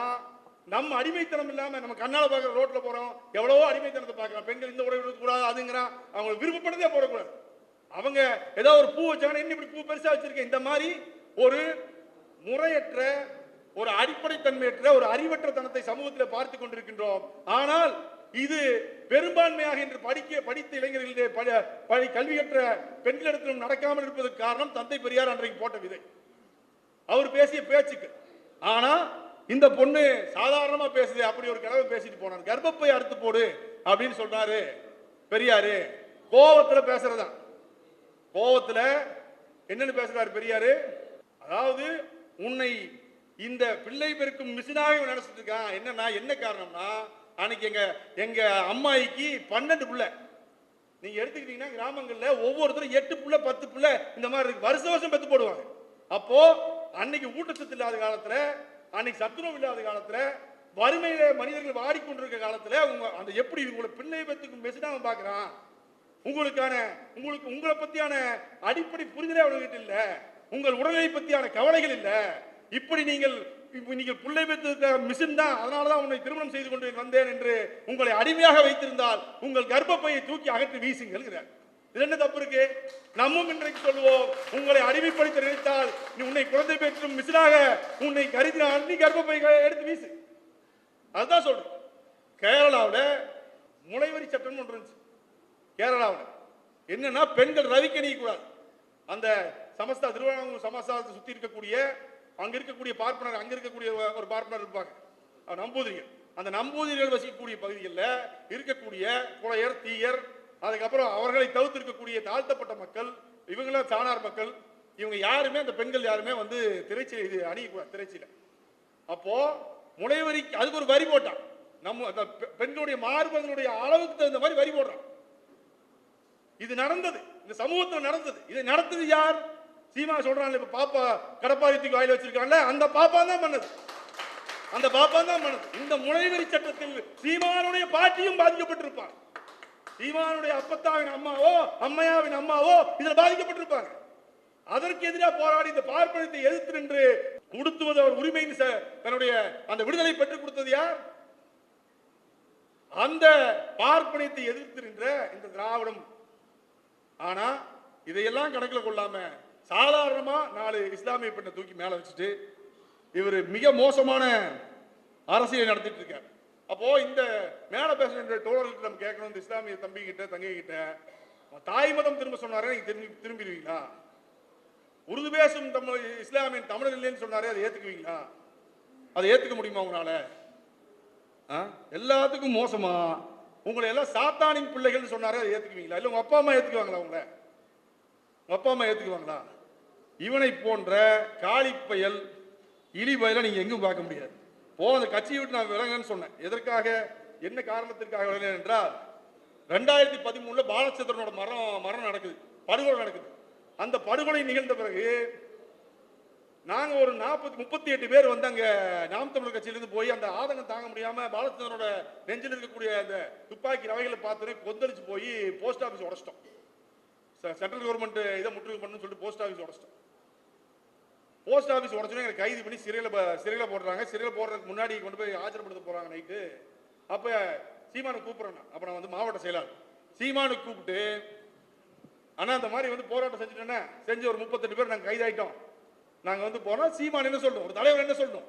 நம்ம அடிமைத்தனம் இல்லாம நம்ம கண்ணால பார்க்குற ரோட்ல போறோம், எவ்வளவோ அடிமைத்தனத்தை பார்க்கலாம். பெண்கள் இந்த உடை கூடாது அதுங்கிறான், அவங்க விருப்பப்பட்டதே போடக்கூடாது. அவங்க ஏதோ ஒரு பூ வச்சாங்கன்னா என்ன இப்படி பூ பெருசா வச்சிருக்கேன், இந்த மாதிரி ஒரு முறையற்ற, ஒரு அடிப்படைத்தன்மையற்ற, ஒரு அறிவற்ற தனத்தை சமூகத்தில் பார்த்து கொண்டிருக்கின்றோம். ஆனால் இது பெரும்பான்மையாக இன்று படித்த இளைஞர்களிடையே கல்வியற்ற பெண்களிடத்திலும் நடக்காமல் இருப்பதற்கு காரணம் தந்தை பெரியார் அன்றைக்கு போட்ட விதை, அவர் பேசிய பேச்சுக்கு. ஆனா இந்த பொண்ணு சாதாரணமா பேசுது, அப்படி ஒரு கிழமை பேசிட்டு போனார். கர்ப்பப்பை அறுத்து போடு அப்படின்னு சொல்றாரு பெரியாரு. கோவத்துல பேசுறதா, கோவத்துல என்னன்னு பேசுறாரு பெரியாரு, அதாவது உன்னை இந்த பிள்ளை பெருக்கும் மிஷினாக நினைச்சிட்டு இருக்கான். என்னன்னா என்ன காரணம்னா, அன்னைக்கு எங்க அம்மாய்க்கு 12 பிள்ளை. நீங்க எடுத்துக்கிட்டீங்கன்னா கிராமங்கள்ல ஒவ்வொருத்தரும் 8 பிள்ளை 10 பிள்ளை இந்த மாதிரி இருக்கு, வருஷம் பெத்து போடுவாங்க. அப்போ அன்னைக்கு ஊட்டச்சத்து இல்லாத காலத்துல, அன்னைக்கு சத்துணவு இல்லாத காலத்துல, வறுமையில மனிதர்கள் வாடிக்கொண்டிருக்க காலத்துல அந்த எப்படி உங்களை பிள்ளை பெத்துக்கும் மெஷினாக பாக்குறான். உங்களை பத்தியான அடிப்படை புரிதலே அவர்கிட்ட இல்ல, உங்கள் உடலை பத்தியான கவலைகள் இல்ல. இப்படி நீங்கள் பிள்ளை பெற்ற மிஷின் தான், அதனாலதான் உன்னை திருமணம் செய்து கொண்டு வந்தேன் என்று உங்களை அடிமையாக வைத்திருந்தால் உங்கள் கர்ப்பப்பையை தூக்கி அகற்றி வீசுங்கள். இது என்ன தப்பு இருக்கு? நம்மும் இன்றைக்கு சொல்லுவோம், உங்களை அடிமைப்படுத்த நினைத்தால் நீ உன்னை குழந்தை பெற்றும் மிஷினாக உன்னை கருதினால் நீ கர்ப்பப்பை எடுத்து வீசு. அதுதான் சொல்றேன். கேரளாவில் முளைவரி சட்டம் ஒன்று இருந்துச்சு. கேரளாவில் என்னன்னா, பெண்கள் ரவிக்கணிக்க கூடாது. அந்த சமஸ்தா திருவண்ணாமலை சமஸ்தானத்தை சுத்தி இருக்கக்கூடிய அங்க இருக்கக்கூடிய பார்ப்பனர், அங்க இருக்கக்கூடிய ஒரு பார்ப்பனர் இருப்பாங்க நம்பூதிரிகள். அந்த நம்பூதிரிகள் வசிக்கக்கூடிய பகுதிகளில் இருக்கக்கூடிய புலையர், தீயர், அதுக்கப்புறம் அவர்களை தவிர்த்து இருக்கக்கூடிய தாழ்த்தப்பட்ட மக்கள், இவங்களாம் சாணார் மக்கள், இவங்க யாருமே அந்த பெண்கள் யாருமே வந்து திரைச்சீலை இது அணியக்கூடாது திரைச்சீலை. அப்போ முளைவரி அதுக்கு ஒரு வரி போட்டான். நம்ம பெண்களுடைய மார்பங்களுடைய அளவுக்கு தகுந்த மாதிரி வரி போடுறான். இது நடந்தது, இந்த சமூகத்தில் நடந்தது. இதை நடத்தது யார்? சீமா சொல்றான், இப்ப பாப்பா கடப்பாயத்துக்கு வாயில வச்சிருக்காங்கல்ல, அந்த பாப்பா தான் பண்ணது. அந்த பாப்பா தான் பண்ணது. இந்த முளைவரி சட்டத்தில் சீமானுடைய பாட்டியும் பாதிக்கப்பட்டிருப்பாங்க. சீமானுடைய அப்பத்தாவின் அம்மாவோ அம்மையாவின் அம்மாவோ இதுல பாதிக்கப்பட்டிருப்பாங்க. அதற்கு எதிராக போராடி இந்த பார்ப்பனத்தை எதிர்த்து நின்று கொடுத்துவது அவர் உரிமையின் தன்னுடைய அந்த விடுதலை பெற்றுக் கொடுத்தது யார்? அந்த பார்ப்பனத்தை எதிர்த்து நின்ற இந்த திராவிடம். ஆனா இதையெல்லாம் கணக்கில் கொள்ளாம சாதாரணமா 4 இஸ்லாமிய பெண்ணை தூக்கி மேல வச்சுட்டு இவர் மிக மோசமான அரசியலை நடத்திட்டு இருக்கார். அப்போ இந்த மேல பேசுகின்ற தோழர்களுக்கு நம்ம கேட்கணும், இந்த இஸ்லாமிய தம்பி கிட்ட தங்கை கிட்ட, தாய் மதம் திரும்ப சொன்னாரே, நீங்க திரும்பிடுவீங்களா? உருது பேசும் இஸ்லாமியன் தமிழர் இல்லைன்னு சொன்னாரே, அதை ஏத்துக்குவீங்களா? அதை ஏத்துக்க முடியுமா உங்களால? எல்லாத்துக்கும் மோசமா உங்களை எல்லாம் சாத்தானின் பிள்ளைகள் சொன்னாரே, அதை ஏத்துக்குவீங்களா? இல்ல உங்க அப்பா அம்மா ஏத்துக்குவாங்களா? உங்க அப்பா அம்மா ஏத்துக்குவாங்களா? இவனை போன்ற காளிப்பயல் இழிபயல நீங்க எங்கும் பார்க்க முடியாது. அந்த கட்சியை விட்டு நான் விலகன்னு சொன்னேன். எதற்காக, என்ன காரணத்திற்காக விலகினேன் என்றால், 2013 பாலச்சந்திரனோட மரணம் நடக்குது, படுகொலை நடக்குது. அந்த படுகொலை நிகழ்ந்த பிறகு நாங்க ஒரு 38 பேர் வந்து அங்க நாம் தமிழர் கட்சியிலிருந்து போய் அந்த ஆதங்கம் தாங்க முடியாம பாலச்சந்திரனோட நெஞ்சில் இருக்கக்கூடிய அந்த துப்பாக்கி ரவைகளை பார்த்து கொந்தளிச்சு போய் போஸ்ட் ஆபீஸ் உடைச்சிட்டோம். சென்ட்ரல் கவர்மெண்ட் இதை முற்றுகை பண்ணு சொல்லிட்டு போஸ்ட் ஆபீஸ் உடைச்சிட்டோம். போஸ்ட் ஆபீஸ் உடச்சுன்னா எனக்கு கைது பண்ணி சிறையில் போடுறாங்க. சிறையில் போடுறதுக்கு முன்னாடி கொண்டு போய் ஆஜர்படுத்த போறாங்க நைட்டு. அப்ப சீமானை கூப்பிடுறேன். அப்ப நான் வந்து மாவட்ட செயலாளர் சீமானை கூப்பிட்டு, ஆனா அந்த மாதிரி வந்து போராட்டம் செஞ்சுட்டேன்னா செஞ்சு ஒரு 38 பேர் நாங்கள் கைதாயிட்டோம். நாங்கள் வந்து போனா சீமான் என்ன சொல்லணும், ஒரு தலைவர் என்ன சொல்லணும்,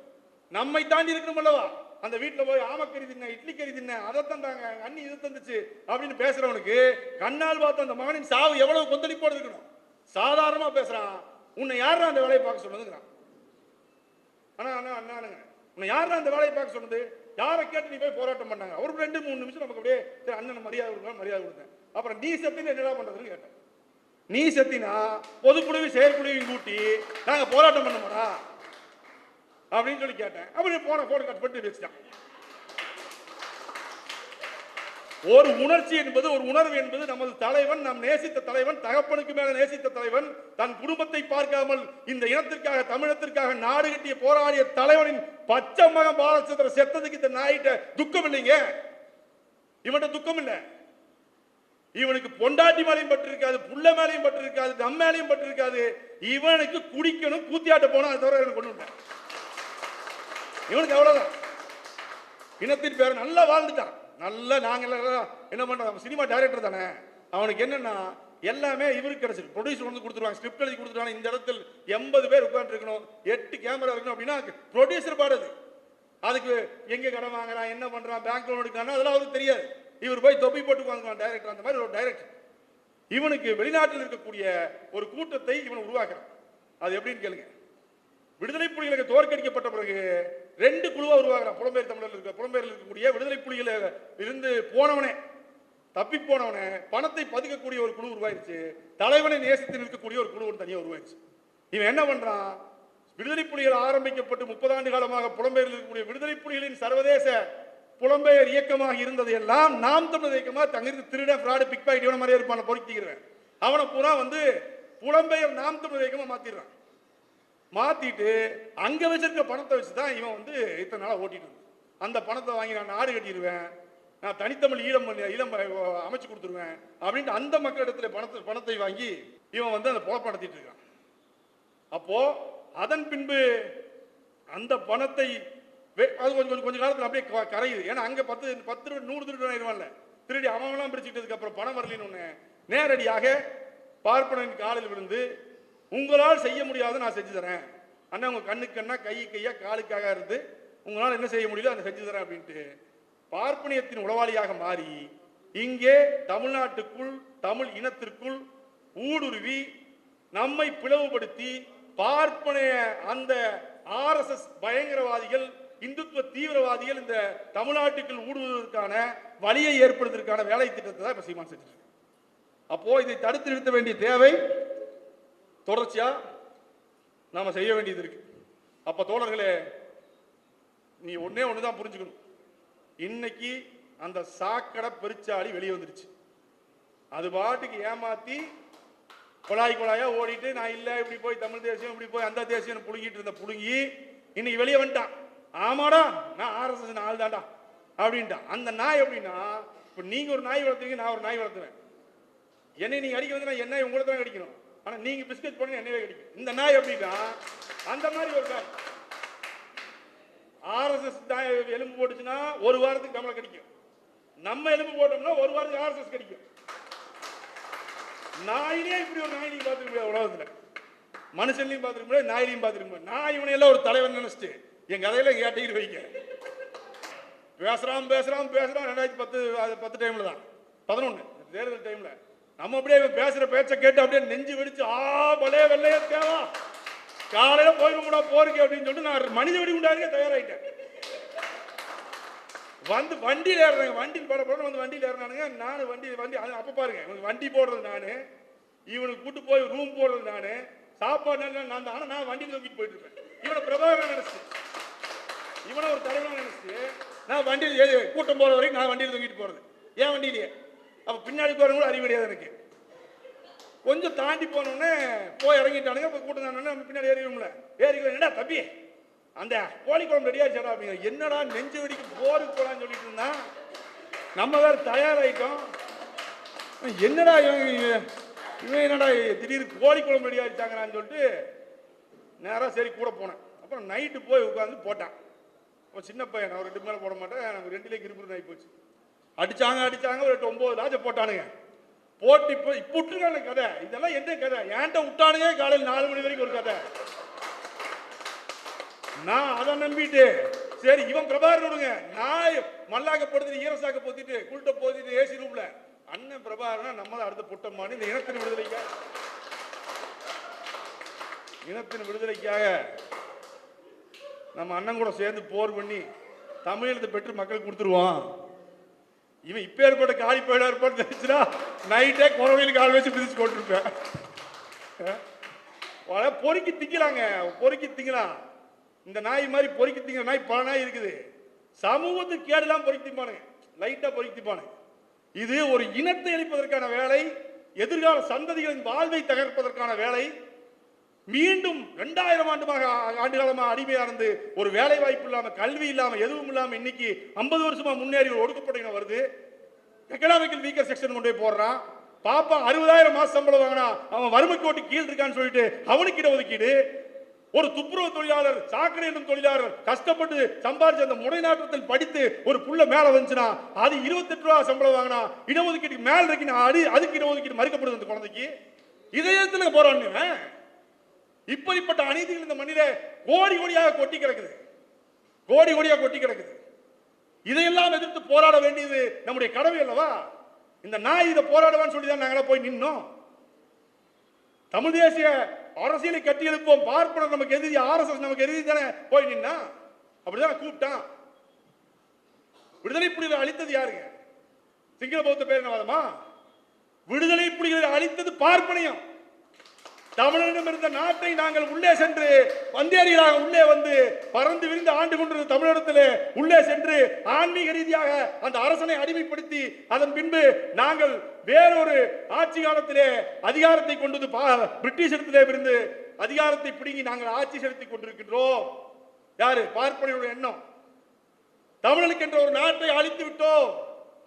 நம்மை தாண்டி இருக்கணும் அல்லவா? அந்த வீட்டில் போய் ஆமக்கறி தின்ன, இட்லி கறி தின்ன, அதை தந்தாங்க, அண்ணி இதை தந்துச்சு அப்படின்னு பேசுறவனுக்கு கண்ணால் பார்த்து அந்த மகனின் சாவு எவ்வளவு கொந்தளிப்போடு இருக்கணும். சாதாரணமா பேசுறான். உன்னை யாரா அந்த வேலையை பார்க்க சொன்னதுங்கிறான். அண்ணானுங்க, உன்னை யாரா அந்த வேலையை பார்க்க சொன்னது? யாரை கேட்டு நீ போய் போராட்டம் பண்ணாங்க? ஒரு 2-3 நிமிஷம் நமக்கு அப்படியே சரி அண்ணன் மரியாதை கொடுத்தேன். அப்புறம் நீ செத்தின்னு என்னடா பண்றதுன்னு கேட்டேன். நீ செத்தினா பொதுக்குழுவையும் செயற்குழுவையும் கூட்டி நாங்க போராட்டம் பண்ண அப்படின்னு சொல்லி கேட்டேன். அப்படி போன போன கட் பண்ணி வச்சுட்டான். ஒரு உணர்ச்சி என்பது, ஒரு உணர்வு என்பது, நமது தலைவன், நாம் நேசித்த தலைவன், தகப்பனுக்கு மேல நேசித்த தலைவன், தன் குடும்பத்தை பார்க்காமல் இந்த இனத்திற்காக தமிழத்திற்காக நாடு கட்டிய போராடிய தலைவனின் பச்சை மகன் பாலச்சந்திர செத்ததுக்கு இந்த நாயிட்ட துக்கம் இல்லைங்க. இவன்கிட்ட துக்கம் இல்லை. இவனுக்கு பொண்டாட்டி மேலையும் பட்டு இருக்காது, புள்ள மேலையும் பட்டு இருக்காது, நம்ம மேலையும் பட்டு இருக்காது. இவனுக்கு குடிக்கணும், கூத்தியாட்ட போனா அது தவிர எனக்கு கொண்டு விட்டேன். இவனுக்கு அவ்வளவுதான். இனத்தின் பேர் நல்லா வாழ்ந்துட்டான். நல்லா நாங்க என்ன பண்றோம், சினிமா டைரக்டர் தானே, அவனுக்கு என்னன்னா எல்லாமே இவருக்கு கிடைச்சிருக்கு. ப்ரொடியூசர் வந்து கொடுத்துருவாங்க, ஸ்கிரிப்ட் எழுதி கொடுத்துருவாங்க. இந்த இடத்துல 80 பேர் உட்கார்ந்து இருக்கணும், 8 கேமரா இருக்கணும் அப்படின்னா ப்ரொடியூசர் பாடுது. அதுக்கு எங்க கடன் வாங்குறான், என்ன பண்றான், பேங்க் லோன் எடுக்கிறான், அதெல்லாம் அவருக்கு தெரியாது. இவர் போய் தொப்பி போட்டு வாங்குவான் டைரக்டர். அந்த மாதிரி ஒரு டைரக்டர் இவனுக்கு வெளிநாட்டில் இருக்கக்கூடிய ஒரு கூட்டத்தை இவன் உருவாக்குறான். அது எப்படின்னு கேளுங்க. விடுதலை புலிகளுக்கு தோற்கடிக்கப்பட்ட பிறகு 2 குழுவா உருவாக்குறான். புலம்பெயர் தமிழர்கள் இருக்கக்கூடிய விடுதலை புலிகளை இருந்து போனவனே, தப்பி போனவனே பணத்தை பதுக்கக்கூடிய ஒரு குழு உருவாயிருச்சு. தலைவனை நேசித்து நிற்கக்கூடிய ஒரு குழு தனியா உருவாயிருச்சு. இவன் என்ன பண்றான், விடுதலை புலிகள் ஆரம்பிக்கப்பட்டு 30 ஆண்டு காலமாக புலம்பெயரில் இருக்கக்கூடிய விடுதலை புலிகளின் சர்வதேச புலம்பெயர் இயக்கமாக இருந்தது எல்லாம் நாம் தமிழர் இயக்கமாக தங்கிருந்து திருட பிராடு பிக் பாக்கெட் இவன மாதிரியே இருப்பான பொறுத்திக்கிறேன். அவனை பூரா வந்து புலம்பெயர் நாம் தமிழர் இயக்கமா மாத்திடுறான். மாத்திட்டு அங்க வச்சிருக்க பணத்தை வச்சுதான் இவன் வந்து இத்தனை நாளா ஓட்டிட்டு இருந்தான். அந்த பணத்தை வாங்கி நான் நாடு கட்டிடுவேன், நான் தனித்தமிழ் ஈழம் அமைச்சு கொடுத்துருவேன் அப்படின்ட்டு அந்த மக்களிடத்துல பணத்தை வாங்கி இவன் வந்து அந்த பொழப்பு நடத்திட்டு இருக்கான். அப்போ அதன் பின்பு அந்த பணத்தை அது கொஞ்ச காலத்தில் அப்படியே கரையுது. ஏன்னா அங்க 10 100 திருட்டு ஆயிடுவான்ல, திருடி அவன்லாம் பிரிச்சுட்டதுக்கு அப்புறம் பணம் வரலின்னு நேரடியாக பார்ப்பனின் காலில் விழுந்து, உங்களால் செய்ய முடியாத நான் செஞ்சு தரேன் அண்ணா, உங்க கண்ணுக்கு கண்ணா கையா காலுக்காக இருந்து உங்களால் என்ன செய்ய முடியல அதை செஞ்சு தரேன் அப்படின்ட்டு பார்ப்பனியத்தின் உளவாளியாக மாறி இங்கே தமிழ்நாட்டுக்குள் தமிழ் இனத்திற்குள் ஊடுருவி நம்மை பிளவுபடுத்தி பார்ப்பனைய அந்த RSS பயங்கரவாதிகள், இந்துத்துவ தீவிரவாதிகள் இந்த தமிழ்நாட்டுக்குள் ஊடுருவதற்கான வழியை ஏற்படுவதற்கான வேலை திட்டத்தை தான் இப்ப சீமான் செஞ்சிருக்கு. அப்போ இதை தடுத்து நிறுத்த வேண்டிய தேவை தொடர்ச்சியா நாம செய்ய வேண்டியது இருக்கு. அப்ப தோழர்களே, நீ ஒண்ணுதான் புரிஞ்சுக்கணும். இன்னைக்கு அந்த சாக்கடை பெருச்சாளி வெளியே வந்துருச்சு. அது பாட்டுக்கு ஏமாத்தி குழாயா ஓடிட்டு நான் இல்ல இப்படி போய் தமிழ் தேசியம் இப்படி போய் அந்த தேசியம் புடுங்கிட்டு இருந்த புடுங்கி இன்னைக்கு வெளியே வந்துட்டான். ஆமாடா நான் RSS ஆள் தான்டா அப்படின்ட்டான். அந்த நாய் எப்படின்னா, இப்ப நீங்க ஒரு நாய் வளர்த்துவீங்க, நான் ஒரு நாய் வளர்த்துவேன். என்னை நீங்க அடிக்க வந்து நான் என்ன உங்களை தான் கடிக்கணும், ஆனா நீங்க பிஸ்கட் பண்ணி என்னவே கடிக்கும். இந்த நாய் எப்படின்னா அந்த மாதிரி ஒரு நாய். RSS எலும்பு போட்டுச்சுன்னா ஒரு வாரத்துக்கு நம்மளை கடிக்கும், நம்ம எலும்பு போட்டோம்னா ஒரு வாரத்துக்கு RSS கடிக்கும். நாயிலே இப்படி ஒரு நாய் நீங்க பார்த்துக்க முடியாது உலகத்துல. மனுஷன்லையும் பார்த்துக்க முடியாது, நாயிலையும் பார்த்துக்க முடியாது. நான் இவனை எல்லாம் ஒரு தலைவன் நினைச்சிட்டு என் கதையில கேட்டுக்கிட்டு வைக்க பேசுறான் 2010 டைம்ல தான் 11 தேர்தல் டைம்ல நம்ம அப்படியே பேசுற பேச்சை கேட்டு அப்படியே நெஞ்சு வெடிச்சு பலே வெள்ளையே தேவா காலையில போயிருமுடா போருக்கு அப்படின்னு சொல்லிட்டு நான் மனித வெடி உண்டாருக்க தயாராயிட்டேன். வந்து வண்டியில் ஏறுறாங்க, வண்டியில் போட வந்து வண்டியில் ஏறினானுங்க. நானும் வண்டி அப்ப பாருங்க வண்டி போடுறது நானு, இவனுக்கு கூட்டு போய் ரூம் போடுறது நானு, சாப்பாடு நான் தான். நான் வண்டியில் தூக்கிட்டு போயிட்டு இருப்பேன். இவனை பிரபாகரன் நினைச்சு, இவனை ஒரு தலைவன் நினைச்சு நான் வண்டியில் கூட்டம் போற வரைக்கும் நான் வண்டியில் தூக்கிட்டு போறது. ஏன் வண்டியிலேயே அப்ப பின்னாடி போறது கூட அறிவு கிடையாது எனக்கு. கொஞ்சம் தாண்டி போனோடனே போய் இறங்கிட்டானுங்க. கூட்டம் தானே பின்னாடி ஏறிடும்ல, என்னடா தம்பி அந்த கோழி குழம்பு ரெடியா இருச்சாடா அப்படிங்கிற. என்னடா நெஞ்சு வெடிக்கு போருக்கு போலான்னு சொல்லிட்டு இருந்தா நம்ம வேற தயாராயிட்டோம். என்னடா இவன் என்னடா திடீர்னு கோழி குழம்பு ரெடியா இருச்சாங்கன்னு சொல்லிட்டு நேரா சரி கூட போனேன். அப்புறம் நைட்டு போய் உட்காந்து போட்டான். அப்போ சின்ன பையன், நான் 2 மேலே போட மாட்டேன், எனக்கு 2லே கிருப்பு ஆகி போச்சு. அடிச்சாங்க ஒரு 9 லாஜ போட்டானுங்க. போட்டு இப்போ விட்டுருக்கான கதை. இதெல்லாம் என்ன கதை, ஏன்ட்ட விட்டானுங்க காலையில் 4 மணி வரைக்கும் ஒரு கதை. நான் அதை நம்பிட்டு சரி இவன் பிரபாகரன் விடுங்க, நான் மல்லாக்கப்படுத்தி ஈரசாக்க போத்திட்டு குள்ட்ட போத்திட்டு ஏசி ரூம்ல அண்ணன் பிரபாகரனா நம்ம தான் அடுத்த புட்டமான இந்த இனத்தின் விடுதலைக்காக நம்ம அண்ணன் கூட சேர்ந்து போர் பண்ணி தமிழத்தை பெற்று மக்களுக்கு கொடுத்துருவான். இவன் இப்ப ஏற்பட்ட காலி போயிடா இருப்பான்னு தெரிஞ்சுனா நைட்டே குறவையில் கால் வச்சு பிரிச்சு கொண்டிருப்பேன். பொறுக்கி திங்கலாங்க, பொறுக்கி திங்கலாம். இந்த நாய் மாதிரி பொறுக்கி திங்கிற நாய் பல நாய் இருக்குது. சமூகத்துக்கு கேடுலாம் பொறுக்கி திப்பானுங்க, லைட்டா பொறுக்கி திப்பானுங்க. இது ஒரு இனத்தை அழிப்பதற்கான வேலை, எதிர்கால சந்ததிகளின் வாழ்வை தகர்ப்பதற்கான வேலை. மீண்டும் 2000 ஆண்டுகாலமாக அடிமையா இருந்து ஒரு வேலை வாய்ப்பு இல்லாம, கல்வி இல்லாம, எதுவும் இல்லாம இன்னைக்கு 50 வருஷமா முன்னேறி ஒரு ஒடுக்கப்பட்ட இனம் வருது. எக்கனாமிக்கல் வீக்கர் செக்ஷன் கொண்டு போய் போடுறான். பாப்பா 60,000 மாச சம்பளம் வாங்கினா அவன் வறுமை கோட்டு கீழ் இருக்கான்னு சொல்லிட்டு அவனுக்கு இடஒதுக்கீடு. ஒரு துப்புரவு தொழிலாளர், சாக்கடை என்னும் தொழிலாளர் கஷ்டப்பட்டு சம்பாதிச்சு அந்த முனைநாட்டத்தில் படித்து ஒரு புள்ள மேல வந்துச்சுன்னா அது 28 ரூபா சம்பளம் வாங்கினா இடஒதுக்கீட்டுக்கு மேல இருக்கு, அதுக்கு இடஒதுக்கீடு மறுக்கப்படுது அந்த குழந்தைக்கு. இதயத்துல போறான்னு இப்படிப்பட்ட அநீதிகள் இந்த மண்ணிலே கோடி கோடியாக கொட்டி கிடக்குது, கோடி கோடியாக கொட்டி கிடக்குது. இதையெல்லாம் எதிர்த்து போராட வேண்டியது நம்முடைய கடமை அல்லவா? இந்த நாய் இதை போராடுவான்னு சொல்லி தான் நாங்களா போய் நின்னோம். தமிழ் தேசிய அரசியலை கட்டி எழுப்போம், பார்ப்பனர் நமக்கு எதிரி, ஆர்எஸ்எஸ் நமக்கு எதிரி தானே போய் நின்னா. அப்படிதான் கூப்பிட்டான். விடுதலை புலிகளை அழித்தது யாருங்க? சிங்கள பௌத்த பேரினவாதமா? விடுதலை புலிகளை அழித்தது பார்ப்பனியம். தமிழனிடம் இருந்த நாட்டை நாங்கள் உள்ளே சென்று வந்தேரிகளாக உள்ளே வந்து பறந்து விரிந்து ஆண்டு கொண்டிருந்த தமிழகத்திலே உள்ளே சென்று ஆன்மீக ரீதியாக அந்த அரசனை அடிமைப்படுத்தி அதன் பின்பு நாங்கள் வேறொரு ஆட்சி காலத்திலே அதிகாரத்தை கொண்டு பிரிட்டிஷிடத்திலே இருந்து அதிகாரத்தை பிடுங்கி நாங்கள் ஆட்சி செலுத்திக் கொண்டிருக்கின்றோம். யாரு? பார்ப்பனியுடைய எண்ணம். தமிழனுக்கு என்ற ஒரு நாட்டை அழித்து விட்டோம்.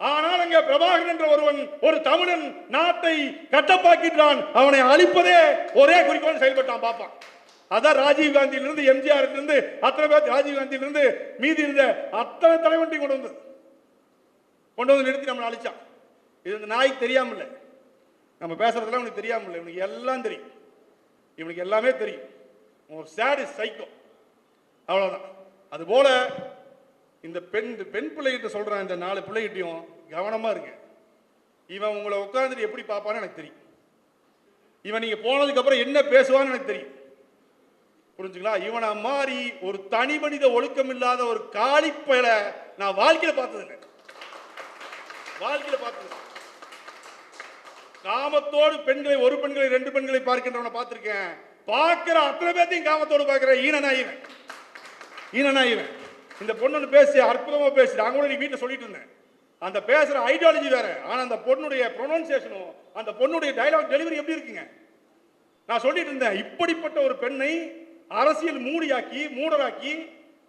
ஆனால் அங்கே பிரபாகரன் என்ற ஒருவன் ஒரு தமிழன் நாட்டை கட்டப்பாக்கின்றான். அவனை அழிப்பதே ஒரே குறிக்கோள் செயல்பட்டான் பாப்பான். அதான் ராஜீவ் காந்தியிலிருந்து எம்ஜிஆர் இருந்து அத்தனை பேர், ராஜீவ் காந்தியிலிருந்து மீதி இருந்த அத்தனை தலைவன்றையும் கொண்டு வந்து நிறுத்தி நம்மளை அழிச்சான். இது இந்த நாய்க்கு தெரியாம இல்லை, நம்ம பேசுறதுலாம் இவனுக்கு தெரியாம இல்லை, இவனுக்கு எல்லாம் தெரியும், இவனுக்கு எல்லாமே தெரியும். ஒரு சாடிஸ்ட் சைக்கோ, அவ்வளவுதான். அது போல இந்த பெண் பிள்ளைகிட்ட சொல்றான், இந்த 4 பிள்ளைகிட்டையும் கவனமா இருக்கு. இவன் உங்களை உட்கார்ந்துட்டு எப்படி பார்ப்பான்னு எனக்கு தெரியும். இவன் நீங்க போனதுக்கு அப்புறம் என்ன பேசுவான்னு எனக்கு தெரியும். புரிஞ்சுங்களா? இவனை மாறி ஒரு தனி மனித ஒழுக்கம் இல்லாத ஒரு காலிப்பையில நான் வாழ்க்கையில பார்த்ததில்லை. காமத்தோடு பெண்களை, ஒரு பெண்களை 2 பெண்களை பார்க்கின்றவனை பார்த்திருக்கேன். பார்க்கிற அத்தனை பேர்த்தையும் காமத்தோடு பார்க்கிற ஈனனாயிவன். இந்த பொண்ணு பேசி அற்புதமா பேசி, நான் கூட வீட்டில் சொல்லிட்டு இருந்தேன். அந்த பேசுற ஐடியாலஜி வேற, ஆனா அந்த பொண்ணுடைய ப்ரொனன்சியேஷனும் அந்த பொண்ணுடைய டயலாக் டெலிவரி எப்படி இருக்குங்க? நான் சொல்லிட்டு இருந்தேன், இப்படிப்பட்ட ஒரு பெண்ணை அரசியல் மூடராக்கி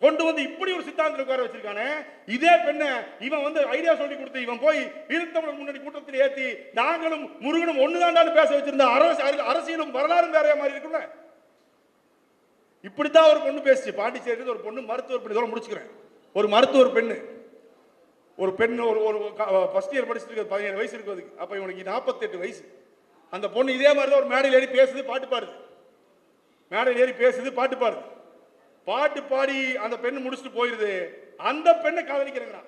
கொண்டு வந்து இப்படி ஒரு சித்தாந்தத்தில் உட்கார வச்சிருக்கானே. இதே பெண்ணை இவன் வந்து ஐடியா சொல்லி கொடுத்து இவன் போய் ஈழத்தமிழர் முன்னணி கூட்டத்தில் ஏற்றி நாங்களும் முருகனும் ஒண்ணுதாண்டான்னு பேச வச்சிருந்த அரசியலும் வரலாறும் வேற மாதிரி இருக்குல்ல. இப்படித்தான் ஒரு பொண்ணு பேசிச்சு. பாண்டிச்சேரியில் ஒரு பொண்ணு மருத்துவர் பெண், இதோட முடிச்சுக்கிறேன். ஒரு மருத்துவர் பெண்ணு, ஒரு பெண் ஒரு ஃபர்ஸ்ட் இயர் படிச்சுட்டு இருக்கு, 17 வயசு இருக்குது. அப்ப இவனுக்கு 48 வயசு. அந்த பொண்ணு இதே மாதிரி தான் ஒரு மேடையில் ஏறி பேசுது, பாட்டு பாடுது. மேடையில் ஏறி பேசுது, பாட்டு பாடுது. பாட்டு பாடி அந்த பெண்ணு முடிச்சுட்டு போயிருது. அந்த பெண்ணை காதலிக்கிறாங்க.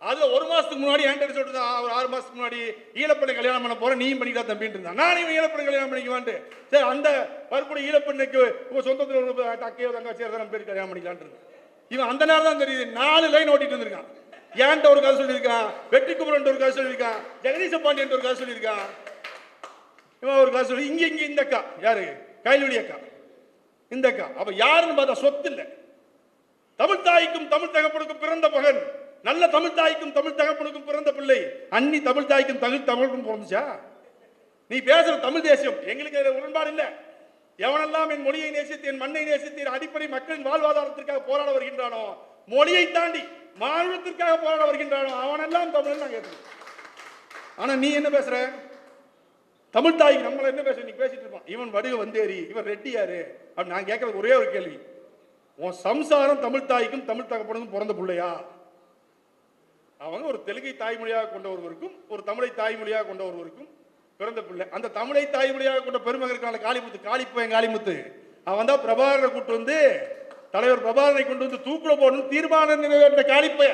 அது 1 மாசத்துக்கு முன்னாடி என்கிட்ட சொல்லிட்டு, ஒரு 6 மாசத்துக்கு முன்னாடி ஈழப்பெண்ணை கல்யாணம் பண்ண போறேன், நீயும் பண்ணிட்டா தம்பின்னு இருந்தான். நானும் ஈழப்பெண்ணை கல்யாணம் பண்ணிக்குவான்ட்டு, சரி அந்த பருப்புடைய ஈழப்பெண்ணுக்கு உங்க சொந்தத்தில் ஒரு அக்கையோ தங்கச்சியோ நம்ம பேர் கல்யாணம் பண்ணிக்கலான் இருந்தேன். இவன் அந்த நேரம் தான் தெரியுது 4 லைன் ஓட்டிட்டு இருந்திருக்கான். ஏன்ட்ட ஒரு கதை சொல்லியிருக்கான், வெற்றி குமரன் ஒரு கதை சொல்லியிருக்கான், ஜெகதீச பாண்டியன் ஒரு கதை சொல்லியிருக்கான், இவன் ஒரு கதை சொல்லி இங்க இந்த அக்கா யாரு? கைல்வெளி அக்கா. இந்த அக்கா அப்ப யாருன்னு பார்த்தா சொத்து இல்லை. தமிழ் தாய்க்கும் தமிழ் தகப்பனுக்கும் பிறந்த மகன், நல்ல தமிழ் தாய்க்கும் தமிழ் தகப்பனுக்கும் பிறந்த பிள்ளை. அன்னி தமிழ் தாய்க்கும் தமிழுக்கும் பிறந்துச்சா? நீ பேசுற தமிழ் தேசியம் எங்களுக்கு உடன்பாடு இல்லை. எவனெல்லாம் என் மொழியை நேசித்து என் மண்ணை நேசித்து அடிப்படை மக்களின் வாழ்வாதாரத்திற்காக போராட வருகின்றானோ, மொழியை தாண்டி மாநிலத்திற்காக போராட வருகின்றானோ அவனெல்லாம் தமிழ் நான் கேட்கிறேன். ஆனா நீ என்ன பேசுற? தமிழ் தாய்க்கு நம்மள என்ன பேச நீ பேசிட்டு இருப்பான். இவன் வடிவ வந்தேரி, இவன் ரெட்டியாரு அப்படின்னு நான் கேட்கறது ஒரே ஒரு கேள்வி. உன் சம்சாரம் தமிழ் தாய்க்கும் தமிழ் தகப்பனுக்கும் பிறந்த பிள்ளையா? அவங்க ஒரு தெலுங்கை தாய்மொழியாக கொண்ட ஒருவருக்கும் ஒரு தமிழை தாய்மொழியாக கொண்ட ஒருவருக்கும் பிறந்த பிள்ளை. அந்த தமிழை தாய்மொழியாக கொண்ட பெருமகனுக்கான காளிமுத்து அவன் தான் பிரபாகரனை கூட்டு வந்து, தலைவர் பிரபாகரனை கொண்டு வந்து தூக்குல போடணும் தீர்மானம் நிறைவேற்ற காளிப்பைய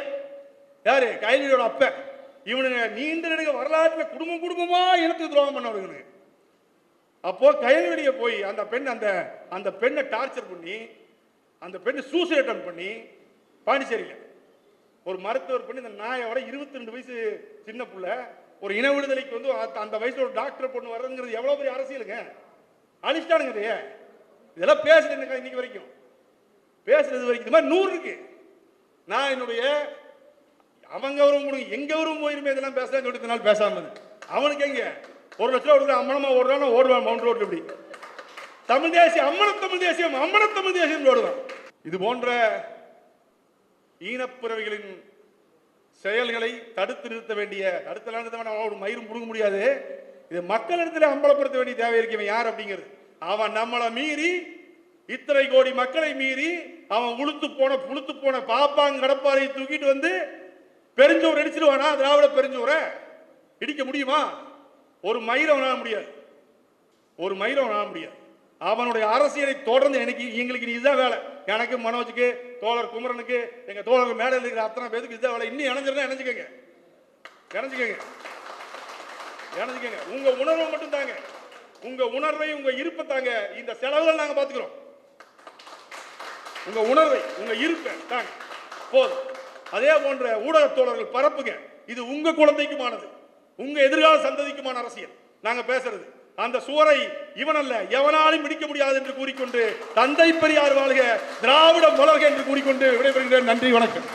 யாரு? கைலியோட அப்ப. இவனுங்க நீண்ட நெடுக வரலாற்றில் குடும்பமா இனத்துக்கு துரோகம் பண்ணவனுங்க. அப்போ கைல்வெளியை போய் அந்த பெண்ணை டார்ச்சர் பண்ணி அந்த பெண்ணை சூசைட் அட்டெம்ப்ட் பண்ணி பாண்டிச்சேரியில் ஒரு மருத்துவர் பண்ணி, இந்த நாயோட 22 வயசு சின்ன புள்ள ஒரு இன விடுதலைக்கு வந்து அந்த வயசுல ஒரு டாக்டர் பொண்ணு வர்றதுங்கிறது எவ்வளவு பெரிய அரசியலுங்க. அழிச்சிட்டானுங்க. இதெல்லாம் பேசுறது இன்னைக்கு வரைக்கும் பேசுறது வரைக்கும் இது மாதிரி 100 இருக்கு. நான் என்னுடைய அவங்க கௌரவம் எங்க கௌரவம் போயிருமே இதெல்லாம் பேசலாம் சொல்லிட்டு நாள் பேசாம அவனுக்கு எங்க 1 லட்சம் ரூபா கொடுக்குற அம்மனமா ஓடுறான், ஓடுவான் மவுண்ட் ரோட்ல. இப்படி தமிழ் தேசியம் அம்மன தமிழ் தேசியம் ஓடுவான். இது போன்ற ஈனப்பிறவிகளின் செயல்களை தடுத்து நிறுத்த வேண்டிய ஒரு மயிரும் புடுங்க முடியாது. இது மக்களிடத்தில் அம்பலப்படுத்த வேண்டிய தேவை இருக்கவன் யார் அப்படிங்கிறது. அவன் நம்மளை மீறி இத்தனை கோடி மக்களை மீறி அவன் புளுத்து போன பாப்பாங்க கடப்பாறையை தூக்கிட்டு வந்து பெருஞ்சோர் அடிச்சிருவானா? திராவிட பெருஞ்சோர இடிக்க முடியுமா? ஒரு மயிரை முடியாது, ஒரு மயிரை முடியாது. அவனுடைய அரசியலை தொடர்ந்து எங்களுக்கு இதுதான் வேலை. எனக்கு, மனோஜுக்கு, தோழர் குமரனுக்கு, எங்க தோழர் மேடையில் இருக்கிற அத்தனை பேருக்கு இதுதான் வேலை. இன்னும் இணைஞ்சிருந்தா இணைஞ்சுக்கங்க. உங்க உணர்வை மட்டும் தாங்க, உங்க உணர்வை, உங்க இருப்பை தாங்க. இந்த செலவுகள் நாங்க பாத்துக்கிறோம். உங்க உணர்வை, உங்க இருப்பை தாங்க போதும். அதே போன்ற ஊடக தோழர்கள் பரப்புங்க. இது உங்க குழந்தைக்குமானது, உங்க எதிர்கால சந்ததிக்குமான அரசியல் நாங்க பேசுறது. அந்த சுவரை இவன் அல்ல எவனாலும் பிடிக்க முடியாது என்று கூறிக்கொண்டு, தந்தை பெரியார் வாழ்க, திராவிடம் வளர்க என்று கூறிக்கொண்டு விடைபெறுகிறேன். நன்றி, வணக்கம்.